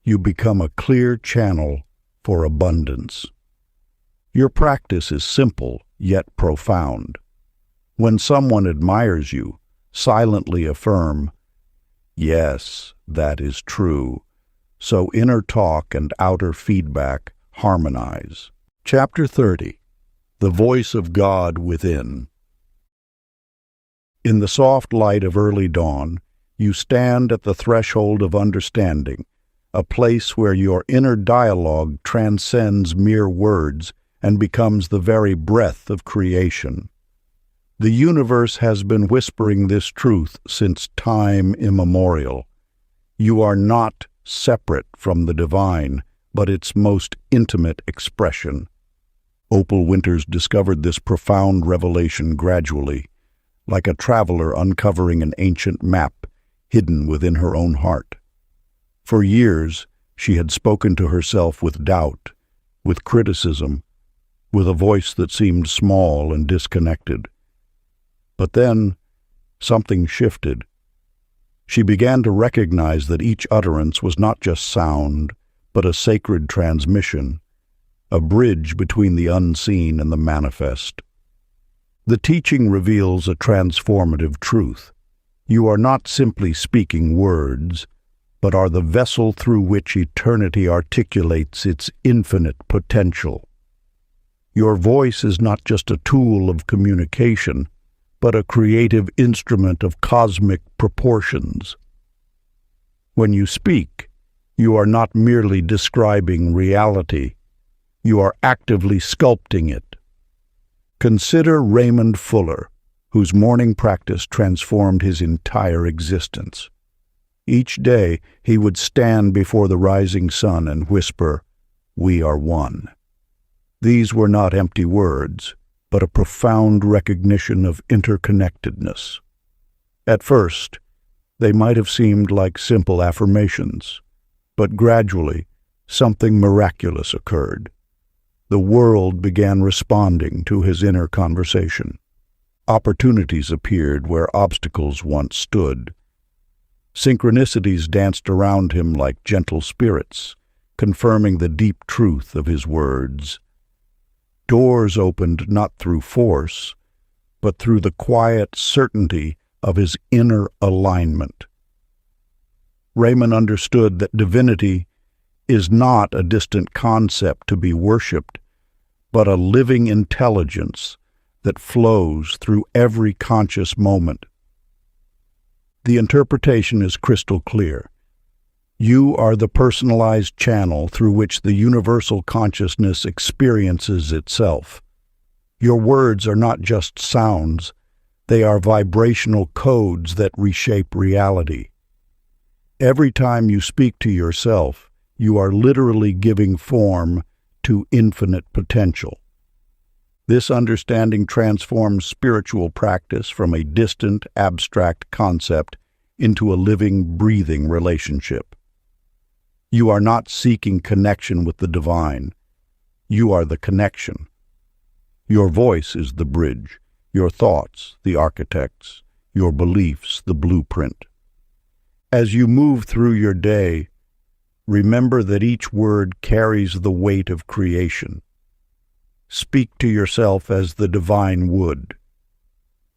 you become a clear channel for abundance. Your practice is simple, yet profound. When someone admires you, silently affirm, "Yes, that is true," so inner talk and outer feedback harmonize. Chapter 30. The Voice of God Within. In the soft light of early dawn, you stand at the threshold of understanding, a place where your inner dialogue transcends mere words and becomes the very breath of creation. The universe has been whispering this truth since time immemorial. You are not separate from the divine, but its most intimate expression. Opal Winters discovered this profound revelation gradually, like a traveler uncovering an ancient map hidden within her own heart. For years, she had spoken to herself with doubt, with criticism, with a voice that seemed small and disconnected. But then, something shifted. She began to recognize that each utterance was not just sound, but a sacred transmission, a bridge between the unseen and the manifest. The teaching reveals a transformative truth. You are not simply speaking words, but are the vessel through which eternity articulates its infinite potential. Your voice is not just a tool of communication, but a creative instrument of cosmic proportions. When you speak, you are not merely describing reality, you are actively sculpting it. Consider Raymond Fuller, whose morning practice transformed his entire existence. Each day he would stand before the rising sun and whisper, "We are one." These were not empty words, but a profound recognition of interconnectedness. At first, they might have seemed like simple affirmations, but gradually something miraculous occurred. The world began responding to his inner conversation. Opportunities appeared where obstacles once stood. Synchronicities danced around him like gentle spirits, confirming the deep truth of his words. Doors opened not through force, but through the quiet certainty of his inner alignment. Raymond understood that divinity is not a distant concept to be worshipped, but a living intelligence that flows through every conscious moment. The interpretation is crystal clear. You are the personalized channel through which the universal consciousness experiences itself. Your words are not just sounds, they are vibrational codes that reshape reality. Every time you speak to yourself, you are literally giving form to infinite potential. This understanding transforms spiritual practice from a distant, abstract concept into a living, breathing relationship. You are not seeking connection with the divine. You are the connection. Your voice is the bridge, your thoughts the architects, your beliefs the blueprint. As you move through your day, remember that each word carries the weight of creation. Speak to yourself as the divine would,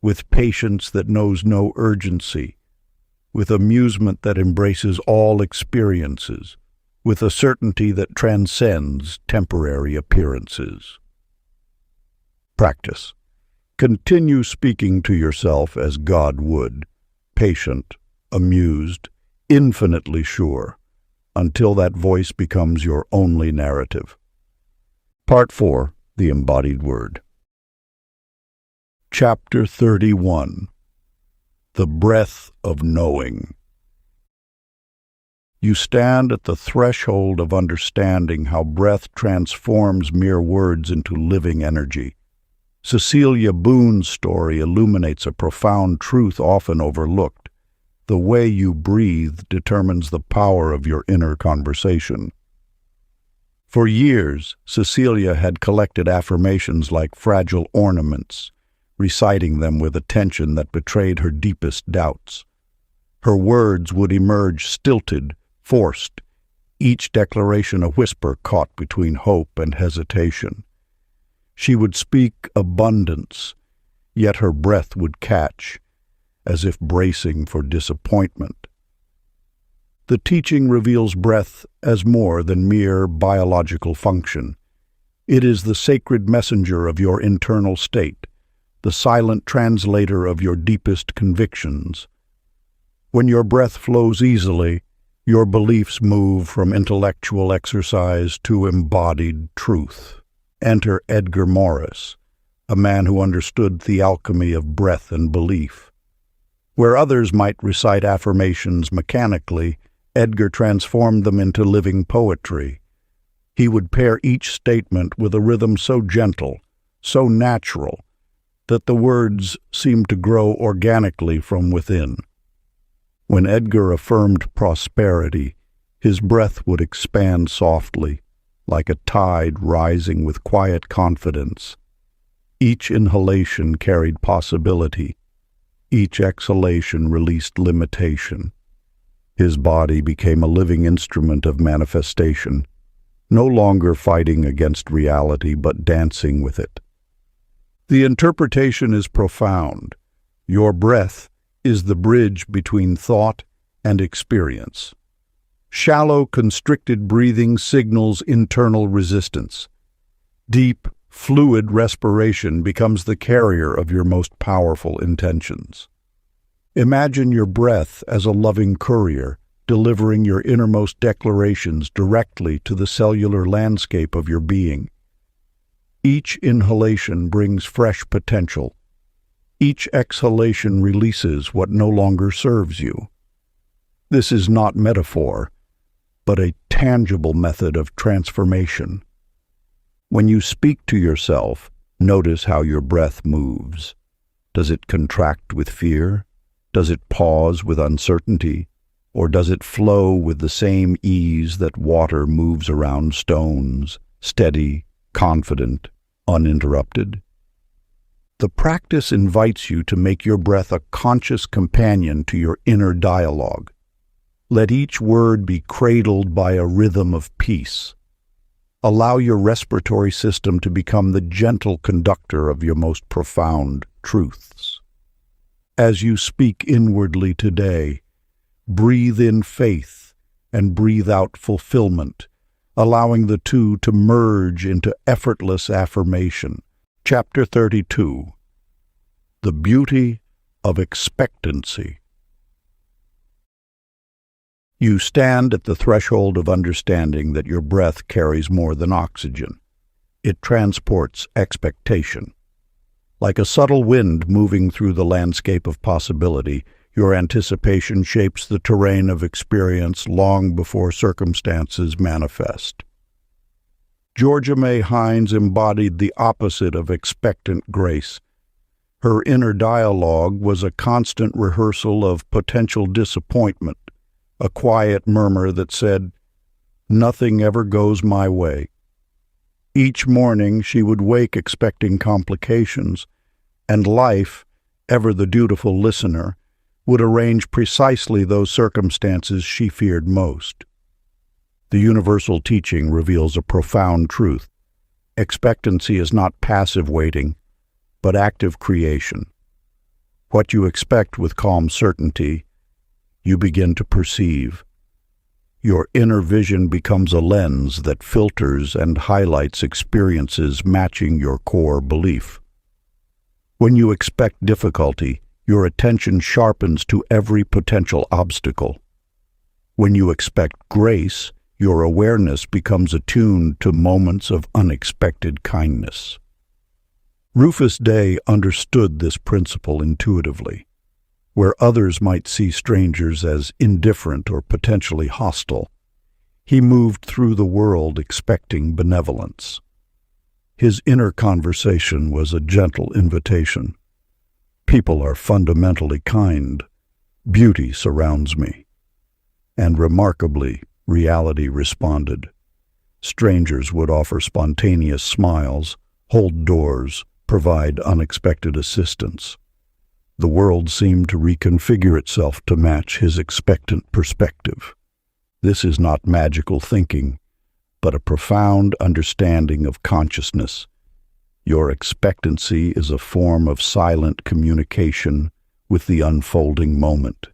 with patience that knows no urgency, with amusement that embraces all experiences, with a certainty that transcends temporary appearances. Practice. Continue speaking to yourself as God would, patient, amused, infinitely sure, until that voice becomes your only narrative. Part 4. The Embodied Word. Chapter 31. The Breath of Knowing. You stand at the threshold of understanding how breath transforms mere words into living energy. Cecilia Boone's story illuminates a profound truth often overlooked. The way you breathe determines the power of your inner conversation. For years, Cecilia had collected affirmations like fragile ornaments, reciting them with attention that betrayed her deepest doubts. Her words would emerge stilted, forced, each declaration a whisper caught between hope and hesitation. She would speak abundance, yet her breath would catch, as if bracing for disappointment. The teaching reveals breath as more than mere biological function. It is the sacred messenger of your internal state, the silent translator of your deepest convictions. When your breath flows easily, your beliefs move from intellectual exercise to embodied truth. Enter Edgar Morris, a man who understood the alchemy of breath and belief. Where others might recite affirmations mechanically, Edgar transformed them into living poetry. He would pair each statement with a rhythm so gentle, so natural, that the words seemed to grow organically from within. When Edgar affirmed prosperity, his breath would expand softly, like a tide rising with quiet confidence. Each inhalation carried possibility. Each exhalation released limitation. His body became a living instrument of manifestation, no longer fighting against reality but dancing with it. The interpretation is profound. Your breath is the bridge between thought and experience. Shallow, constricted breathing signals internal resistance. Deep, fluid respiration becomes the carrier of your most powerful intentions. Imagine your breath as a loving courier, delivering your innermost declarations directly to the cellular landscape of your being. Each inhalation brings fresh potential. Each exhalation releases what no longer serves you. This is not metaphor, but a tangible method of transformation. When you speak to yourself, notice how your breath moves. Does it contract with fear? Does it pause with uncertainty? Or does it flow with the same ease that water moves around stones, steady, confident, uninterrupted? The practice invites you to make your breath a conscious companion to your inner dialogue. Let each word be cradled by a rhythm of peace. Allow your respiratory system to become the gentle conductor of your most profound truths. As you speak inwardly today, breathe in faith and breathe out fulfillment, allowing the two to merge into effortless affirmation. Chapter 32. The Beauty of Expectancy. You stand at the threshold of understanding that your breath carries more than oxygen. It transports expectation. Like a subtle wind moving through the landscape of possibility, your anticipation shapes the terrain of experience long before circumstances manifest. Georgia May Hines embodied the opposite of expectant grace. Her inner dialogue was a constant rehearsal of potential disappointment, a quiet murmur that said, "Nothing ever goes my way." Each morning she would wake expecting complications, and life, ever the dutiful listener, would arrange precisely those circumstances she feared most. The universal teaching reveals a profound truth. Expectancy is not passive waiting, but active creation. What you expect with calm certainty, you begin to perceive. Your inner vision becomes a lens that filters and highlights experiences matching your core belief. When you expect difficulty, your attention sharpens to every potential obstacle. When you expect grace, your awareness becomes attuned to moments of unexpected kindness. Rufus Day understood this principle intuitively. Where others might see strangers as indifferent or potentially hostile, he moved through the world expecting benevolence. His inner conversation was a gentle invitation. People are fundamentally kind. Beauty surrounds me. And remarkably, reality responded. Strangers would offer spontaneous smiles, hold doors, provide unexpected assistance. The world seemed to reconfigure itself to match his expectant perspective. This is not magical thinking, but a profound understanding of consciousness. Your expectancy is a form of silent communication with the unfolding moment.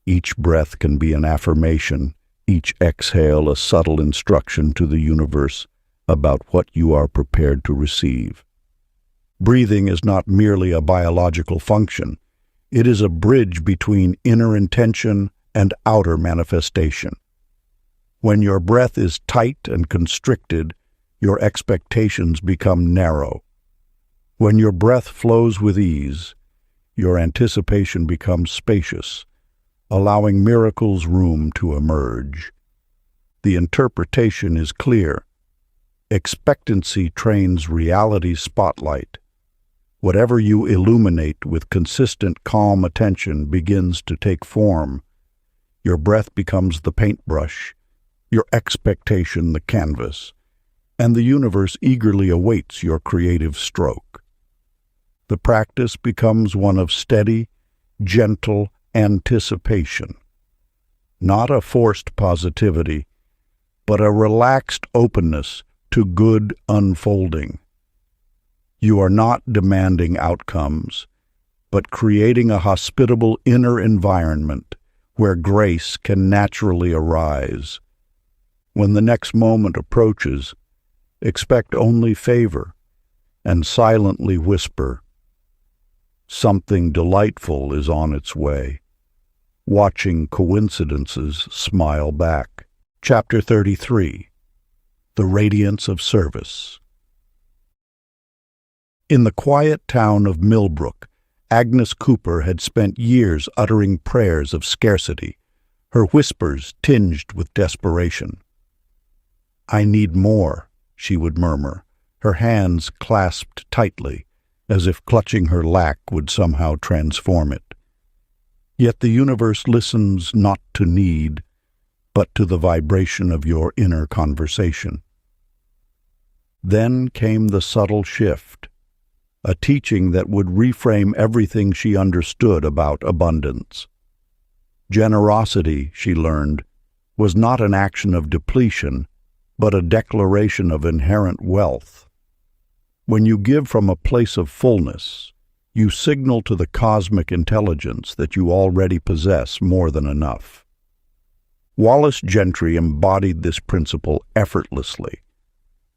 Each breath can be an affirmation, each exhale a subtle instruction to the universe about what you are prepared to receive. Breathing is not merely a biological function. It is a bridge between inner intention and outer manifestation. When your breath is tight and constricted, your expectations become narrow. When your breath flows with ease, your anticipation becomes spacious, allowing miracles room to emerge. The interpretation is clear. Expectancy trains reality's spotlight. Whatever you illuminate with consistent, calm attention begins to take form. Your breath becomes the paintbrush, your expectation the canvas, and the universe eagerly awaits your creative stroke. The practice becomes one of steady, gentle anticipation. not a forced positivity, but a relaxed openness to good unfolding. You are not demanding outcomes, but creating a hospitable inner environment where grace can naturally arise. When the next moment approaches, expect only favor and silently whisper, "Something delightful is on its way," watching coincidences smile back. Chapter 33. The Radiance of Service. In the quiet town of Millbrook, Agnes Cooper had spent years uttering prayers of scarcity, her whispers tinged with desperation. "I need more," she would murmur, her hands clasped tightly, as if clutching her lack would somehow transform it. Yet the universe listens not to need, but to the vibration of your inner conversation. Then came the subtle shift, a teaching that would reframe everything she understood about abundance. Generosity, she learned, was not an action of depletion, but a declaration of inherent wealth. When you give from a place of fullness, you signal to the cosmic intelligence that you already possess more than enough. Wallace Gentry embodied this principle effortlessly.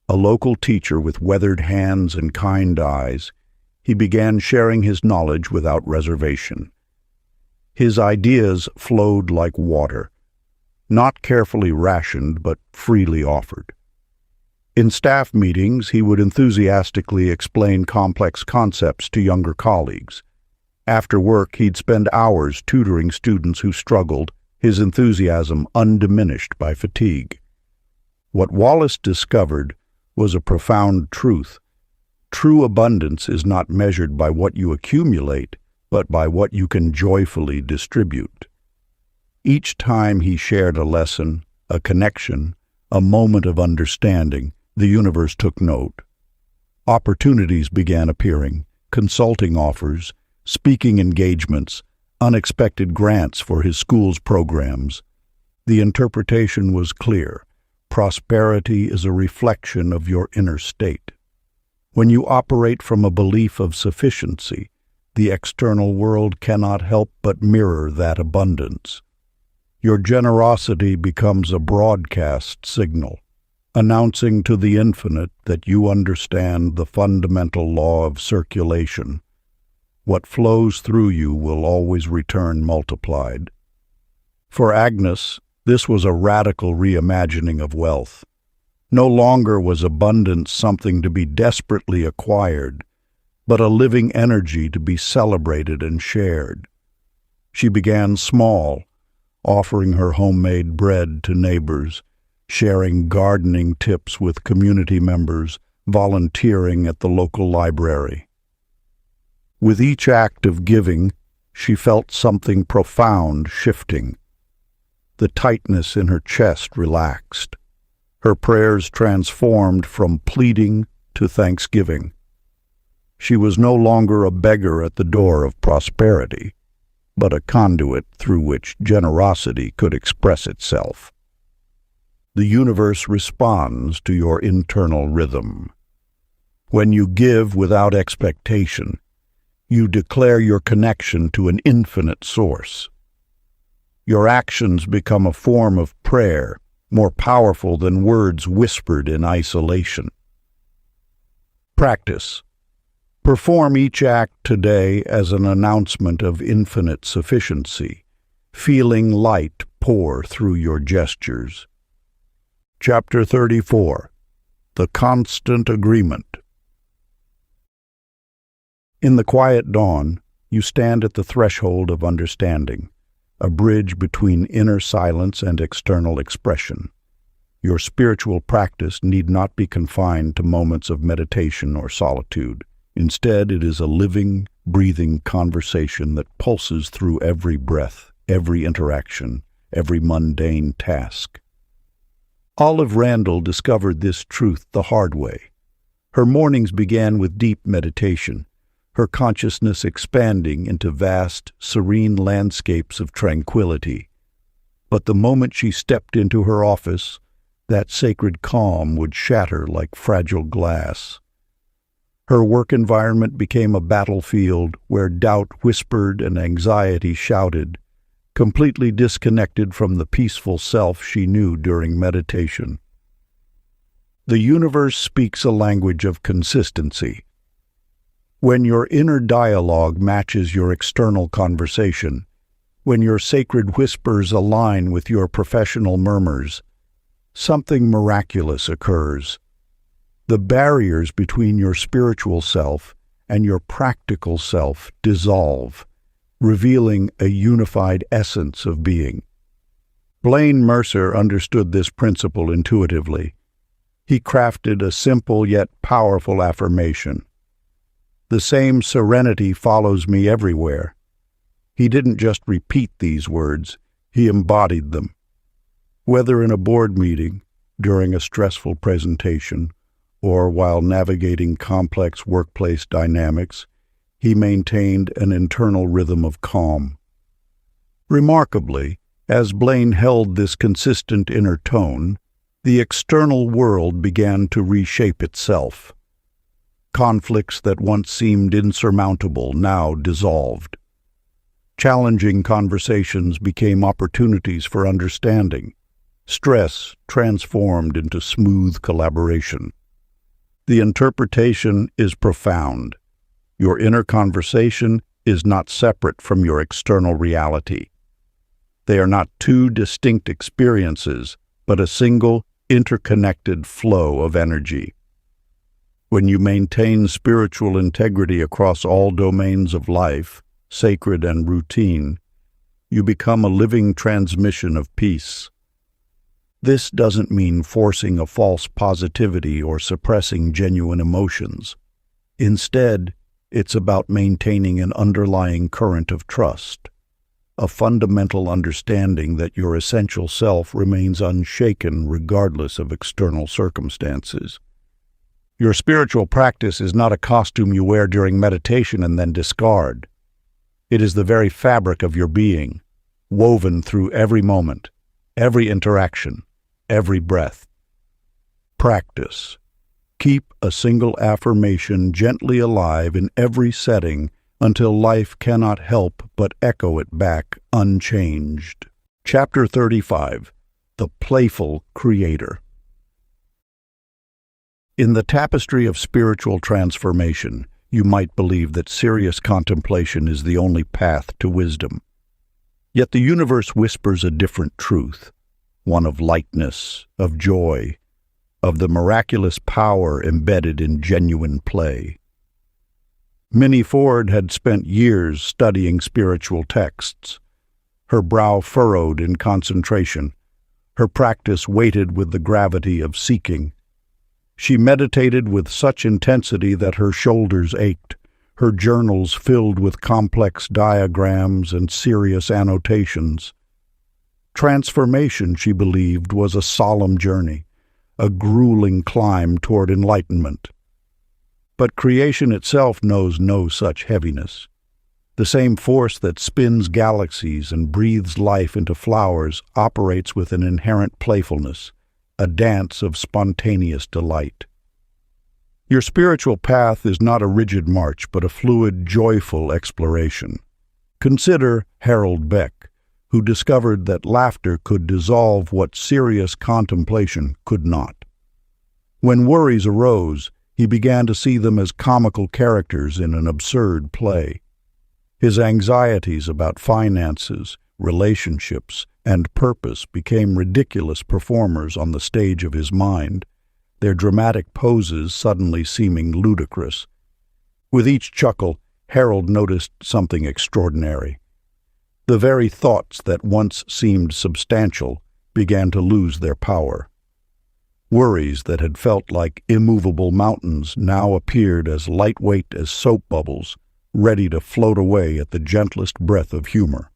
A local teacher with weathered hands and kind eyes, he began sharing his knowledge without reservation. His ideas flowed like water, not carefully rationed but freely offered. In staff meetings, he would enthusiastically explain complex concepts to younger colleagues. After work, he'd spend hours tutoring students who struggled, his enthusiasm undiminished by fatigue. What Wallace discovered was a profound truth. True abundance is not measured by what you accumulate, but by what you can joyfully distribute. Each time he shared a lesson, a connection, a moment of understanding, the universe took note. Opportunities began appearing, consulting offers, speaking engagements, unexpected grants for his school's programs. The interpretation was clear. Prosperity is a reflection of your inner state. When you operate from a belief of sufficiency, the external world cannot help but mirror that abundance. Your generosity becomes a broadcast signal, announcing to the infinite that you understand the fundamental law of circulation. What flows through you will always return multiplied. For Agnes, this was a radical reimagining of wealth. No longer was abundance something to be desperately acquired, but a living energy to be celebrated and shared. She began small, offering her homemade bread to neighbors, sharing gardening tips with community members, volunteering at the local library. With each act of giving, she felt something profound shifting. The tightness in her chest relaxed. Her prayers transformed from pleading to thanksgiving. She was no longer a beggar at the door of prosperity, but a conduit through which generosity could express itself. The universe responds to your internal rhythm. When you give without expectation, you declare your connection to an infinite source. Your actions become a form of prayer, more powerful than words whispered in isolation. Practice. Perform each act today as an announcement of infinite sufficiency, feeling light pour through your gestures. Chapter 34. The Constant Agreement. In the quiet dawn, you stand at the threshold of understanding, a bridge between inner silence and external expression. Your spiritual practice need not be confined to moments of meditation or solitude. Instead, it is a living, breathing conversation that pulses through every breath, every interaction, every mundane task. Olive Randall discovered this truth the hard way. Her mornings began with deep meditation, her consciousness expanding into vast, serene landscapes of tranquility. But the moment she stepped into her office, that sacred calm would shatter like fragile glass. Her work environment became a battlefield where doubt whispered and anxiety shouted, completely disconnected from the peaceful self she knew during meditation. The universe speaks a language of consistency. When your inner dialogue matches your external conversation, when your sacred whispers align with your professional murmurs, something miraculous occurs. The barriers between your spiritual self and your practical self dissolve, revealing a unified essence of being. Blaine Mercer understood this principle intuitively. He crafted a simple yet powerful affirmation. The same serenity follows me everywhere. He didn't just repeat these words, he embodied them. Whether in a board meeting, during a stressful presentation, or while navigating complex workplace dynamics, he maintained an internal rhythm of calm. Remarkably, as Blaine held this consistent inner tone, the external world began to reshape itself. Conflicts that once seemed insurmountable now dissolved. Challenging conversations became opportunities for understanding. Stress transformed into smooth collaboration. The interpretation is profound. Your inner conversation is not separate from your external reality. They are not two distinct experiences, but a single, interconnected flow of energy. When you maintain spiritual integrity across all domains of life, sacred and routine, you become a living transmission of peace. This doesn't mean forcing a false positivity or suppressing genuine emotions. Instead, it's about maintaining an underlying current of trust, a fundamental understanding that your essential self remains unshaken regardless of external circumstances. Your spiritual practice is not a costume you wear during meditation and then discard. It is the very fabric of your being, woven through every moment, every interaction, every breath. Practice. Keep a single affirmation gently alive in every setting until life cannot help but echo it back unchanged. Chapter 35. The Playful Creator. In the tapestry of spiritual transformation, you might believe that serious contemplation is the only path to wisdom. Yet the universe whispers a different truth, one of lightness, of joy, of the miraculous power embedded in genuine play. Minnie Ford had spent years studying spiritual texts, her brow furrowed in concentration, her practice weighted with the gravity of seeking. She meditated with such intensity that her shoulders ached, her journals filled with complex diagrams and serious annotations. Transformation, she believed, was a solemn journey, a grueling climb toward enlightenment. But creation itself knows no such heaviness. The same force that spins galaxies and breathes life into flowers operates with an inherent playfulness, a dance of spontaneous delight. Your spiritual path is not a rigid march, but a fluid, joyful exploration. Consider Harold Beck, who discovered that laughter could dissolve what serious contemplation could not. When worries arose, he began to see them as comical characters in an absurd play. His anxieties about finances, relationships, and purpose became ridiculous performers on the stage of his mind, their dramatic poses suddenly seeming ludicrous. With each chuckle, Harold noticed something extraordinary. The very thoughts that once seemed substantial began to lose their power. Worries that had felt like immovable mountains now appeared as lightweight as soap bubbles, ready to float away at the gentlest breath of humor.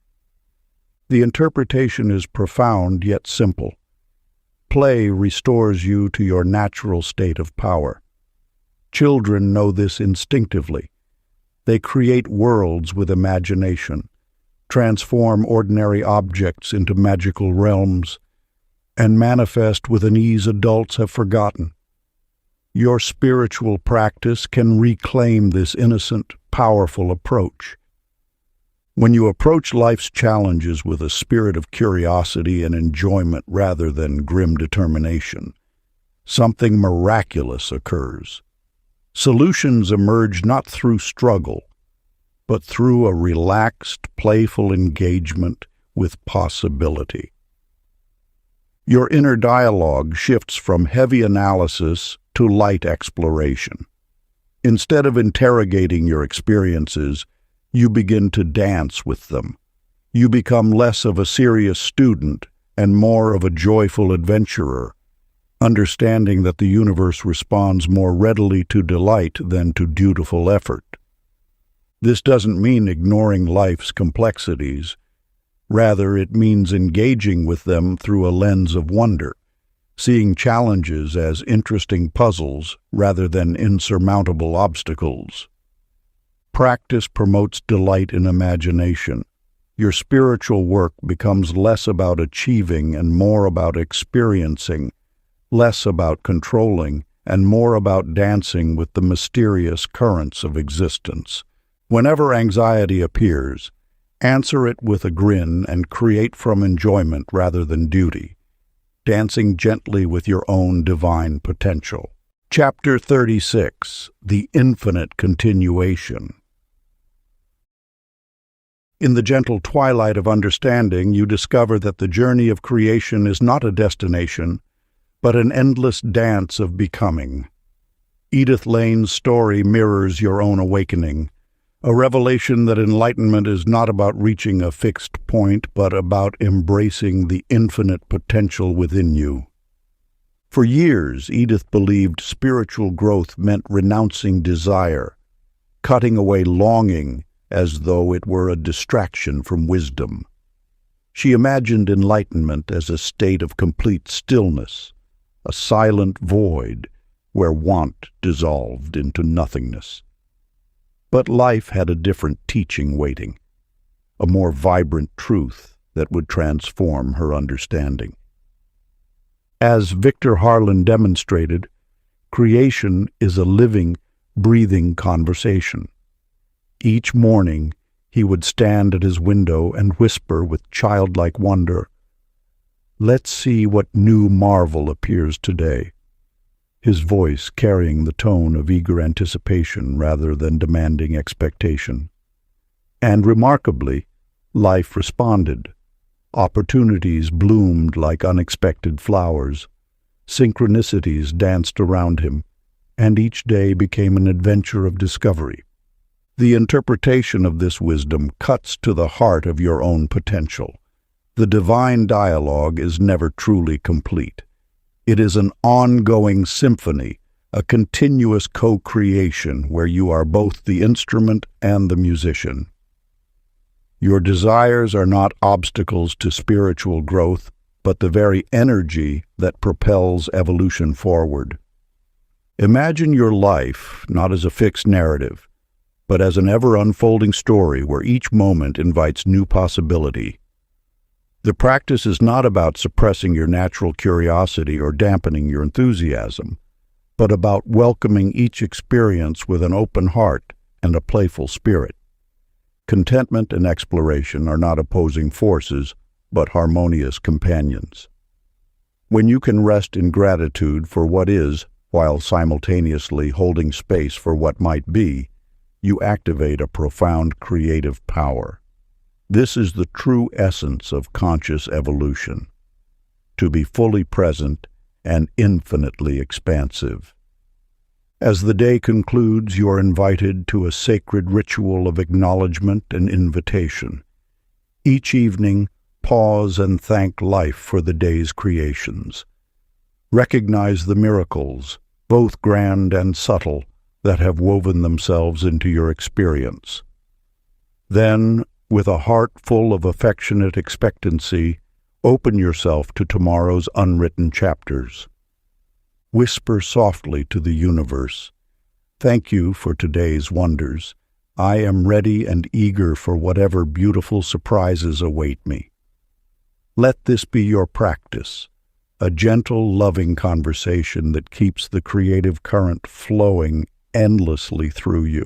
The interpretation is profound yet simple. Play restores you to your natural state of power. Children know this instinctively. They create worlds with imagination, transform ordinary objects into magical realms, and manifest with an ease adults have forgotten. Your spiritual practice can reclaim this innocent, powerful approach. When you approach life's challenges with a spirit of curiosity and enjoyment rather than grim determination, something miraculous occurs. Solutions emerge not through struggle, but through a relaxed, playful engagement with possibility. Your inner dialogue shifts from heavy analysis to light exploration. Instead of interrogating your experiences, you begin to dance with them. You become less of a serious student and more of a joyful adventurer, understanding that the universe responds more readily to delight than to dutiful effort. This doesn't mean ignoring life's complexities. Rather, it means engaging with them through a lens of wonder, seeing challenges as interesting puzzles rather than insurmountable obstacles. Practice promotes delight in imagination. Your spiritual work becomes less about achieving and more about experiencing, less about controlling and more about dancing with the mysterious currents of existence. Whenever anxiety appears, answer it with a grin and create from enjoyment rather than duty, dancing gently with your own divine potential. Chapter 36: The Infinite Continuation. In the gentle twilight of understanding, you discover that the journey of creation is not a destination, but an endless dance of becoming. Edith Lane's story mirrors your own awakening, a revelation that enlightenment is not about reaching a fixed point, but about embracing the infinite potential within you. For years, Edith believed spiritual growth meant renouncing desire, cutting away longing as though it were a distraction from wisdom. She imagined enlightenment as a state of complete stillness, a silent void where want dissolved into nothingness. But life had a different teaching waiting, a more vibrant truth that would transform her understanding. As Victor Harlan demonstrated, creation is a living, breathing conversation. Each morning, he would stand at his window and whisper with childlike wonder, "Let's see what new marvel appears today," his voice carrying the tone of eager anticipation rather than demanding expectation. And remarkably, life responded. Opportunities bloomed like unexpected flowers. Synchronicities danced around him, and each day became an adventure of discovery. The interpretation of this wisdom cuts to the heart of your own potential. The divine dialogue is never truly complete. It is an ongoing symphony, a continuous co-creation where you are both the instrument and the musician. Your desires are not obstacles to spiritual growth, but the very energy that propels evolution forward. Imagine your life not as a fixed narrative, but as an ever-unfolding story where each moment invites new possibility. The practice is not about suppressing your natural curiosity or dampening your enthusiasm, but about welcoming each experience with an open heart and a playful spirit. Contentment and exploration are not opposing forces, but harmonious companions. When you can rest in gratitude for what is, while simultaneously holding space for what might be, you activate a profound creative power. This is the true essence of conscious evolution, to be fully present and infinitely expansive. As the day concludes, you are invited to a sacred ritual of acknowledgement and invitation. Each evening, pause and thank life for the day's creations. Recognize the miracles, both grand and subtle, that have woven themselves into your experience. Then, with a heart full of affectionate expectancy, open yourself to tomorrow's unwritten chapters. Whisper softly to the universe, "Thank you for today's wonders. I am ready and eager for whatever beautiful surprises await me. Let this be your practice, a gentle, loving conversation that keeps the creative current flowing endlessly through you.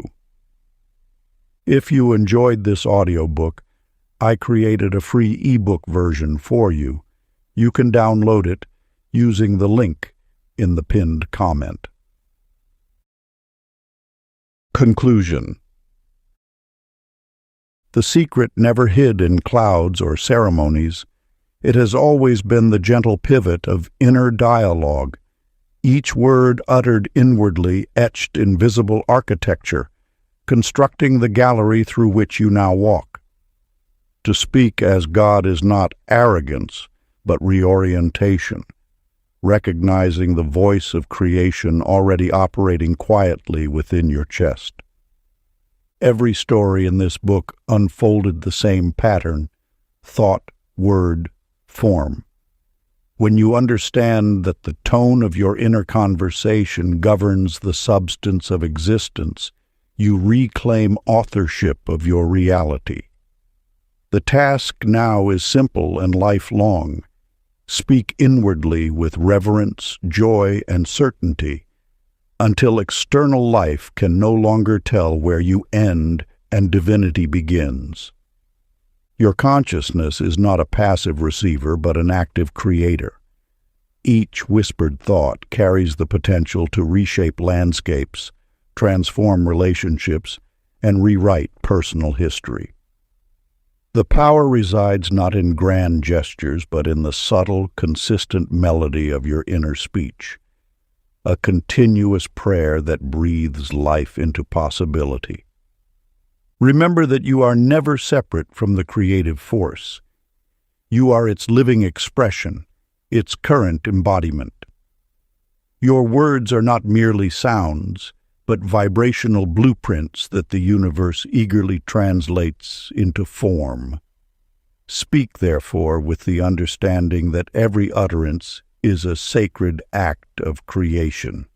If you enjoyed this audiobook, I created a free ebook version for you. You can download it using the link in the pinned comment. Conclusion. The secret never hid in clouds or ceremonies. It has always been the gentle pivot of inner dialogue, each word uttered inwardly etched in visible architecture, constructing the gallery through which you now walk. To speak as God is not arrogance, but reorientation, recognizing the voice of creation already operating quietly within your chest. Every story in this book unfolded the same pattern: thought, word, form. When you understand that the tone of your inner conversation governs the substance of existence, you reclaim authorship of your reality. The task now is simple and lifelong. Speak inwardly with reverence, joy, and certainty, until external life can no longer tell where you end and divinity begins. Your consciousness is not a passive receiver, but an active creator. Each whispered thought carries the potential to reshape landscapes, transform relationships, and rewrite personal history. The power resides not in grand gestures, but in the subtle, consistent melody of your inner speech, a continuous prayer that breathes life into possibility. Remember that you are never separate from the creative force. You are its living expression, its current embodiment. Your words are not merely sounds, but vibrational blueprints that the universe eagerly translates into form. Speak, therefore, with the understanding that every utterance is a sacred act of creation.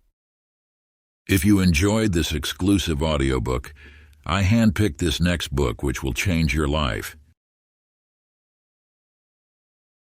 If you enjoyed this exclusive audiobook, I handpicked this next book which will change your life.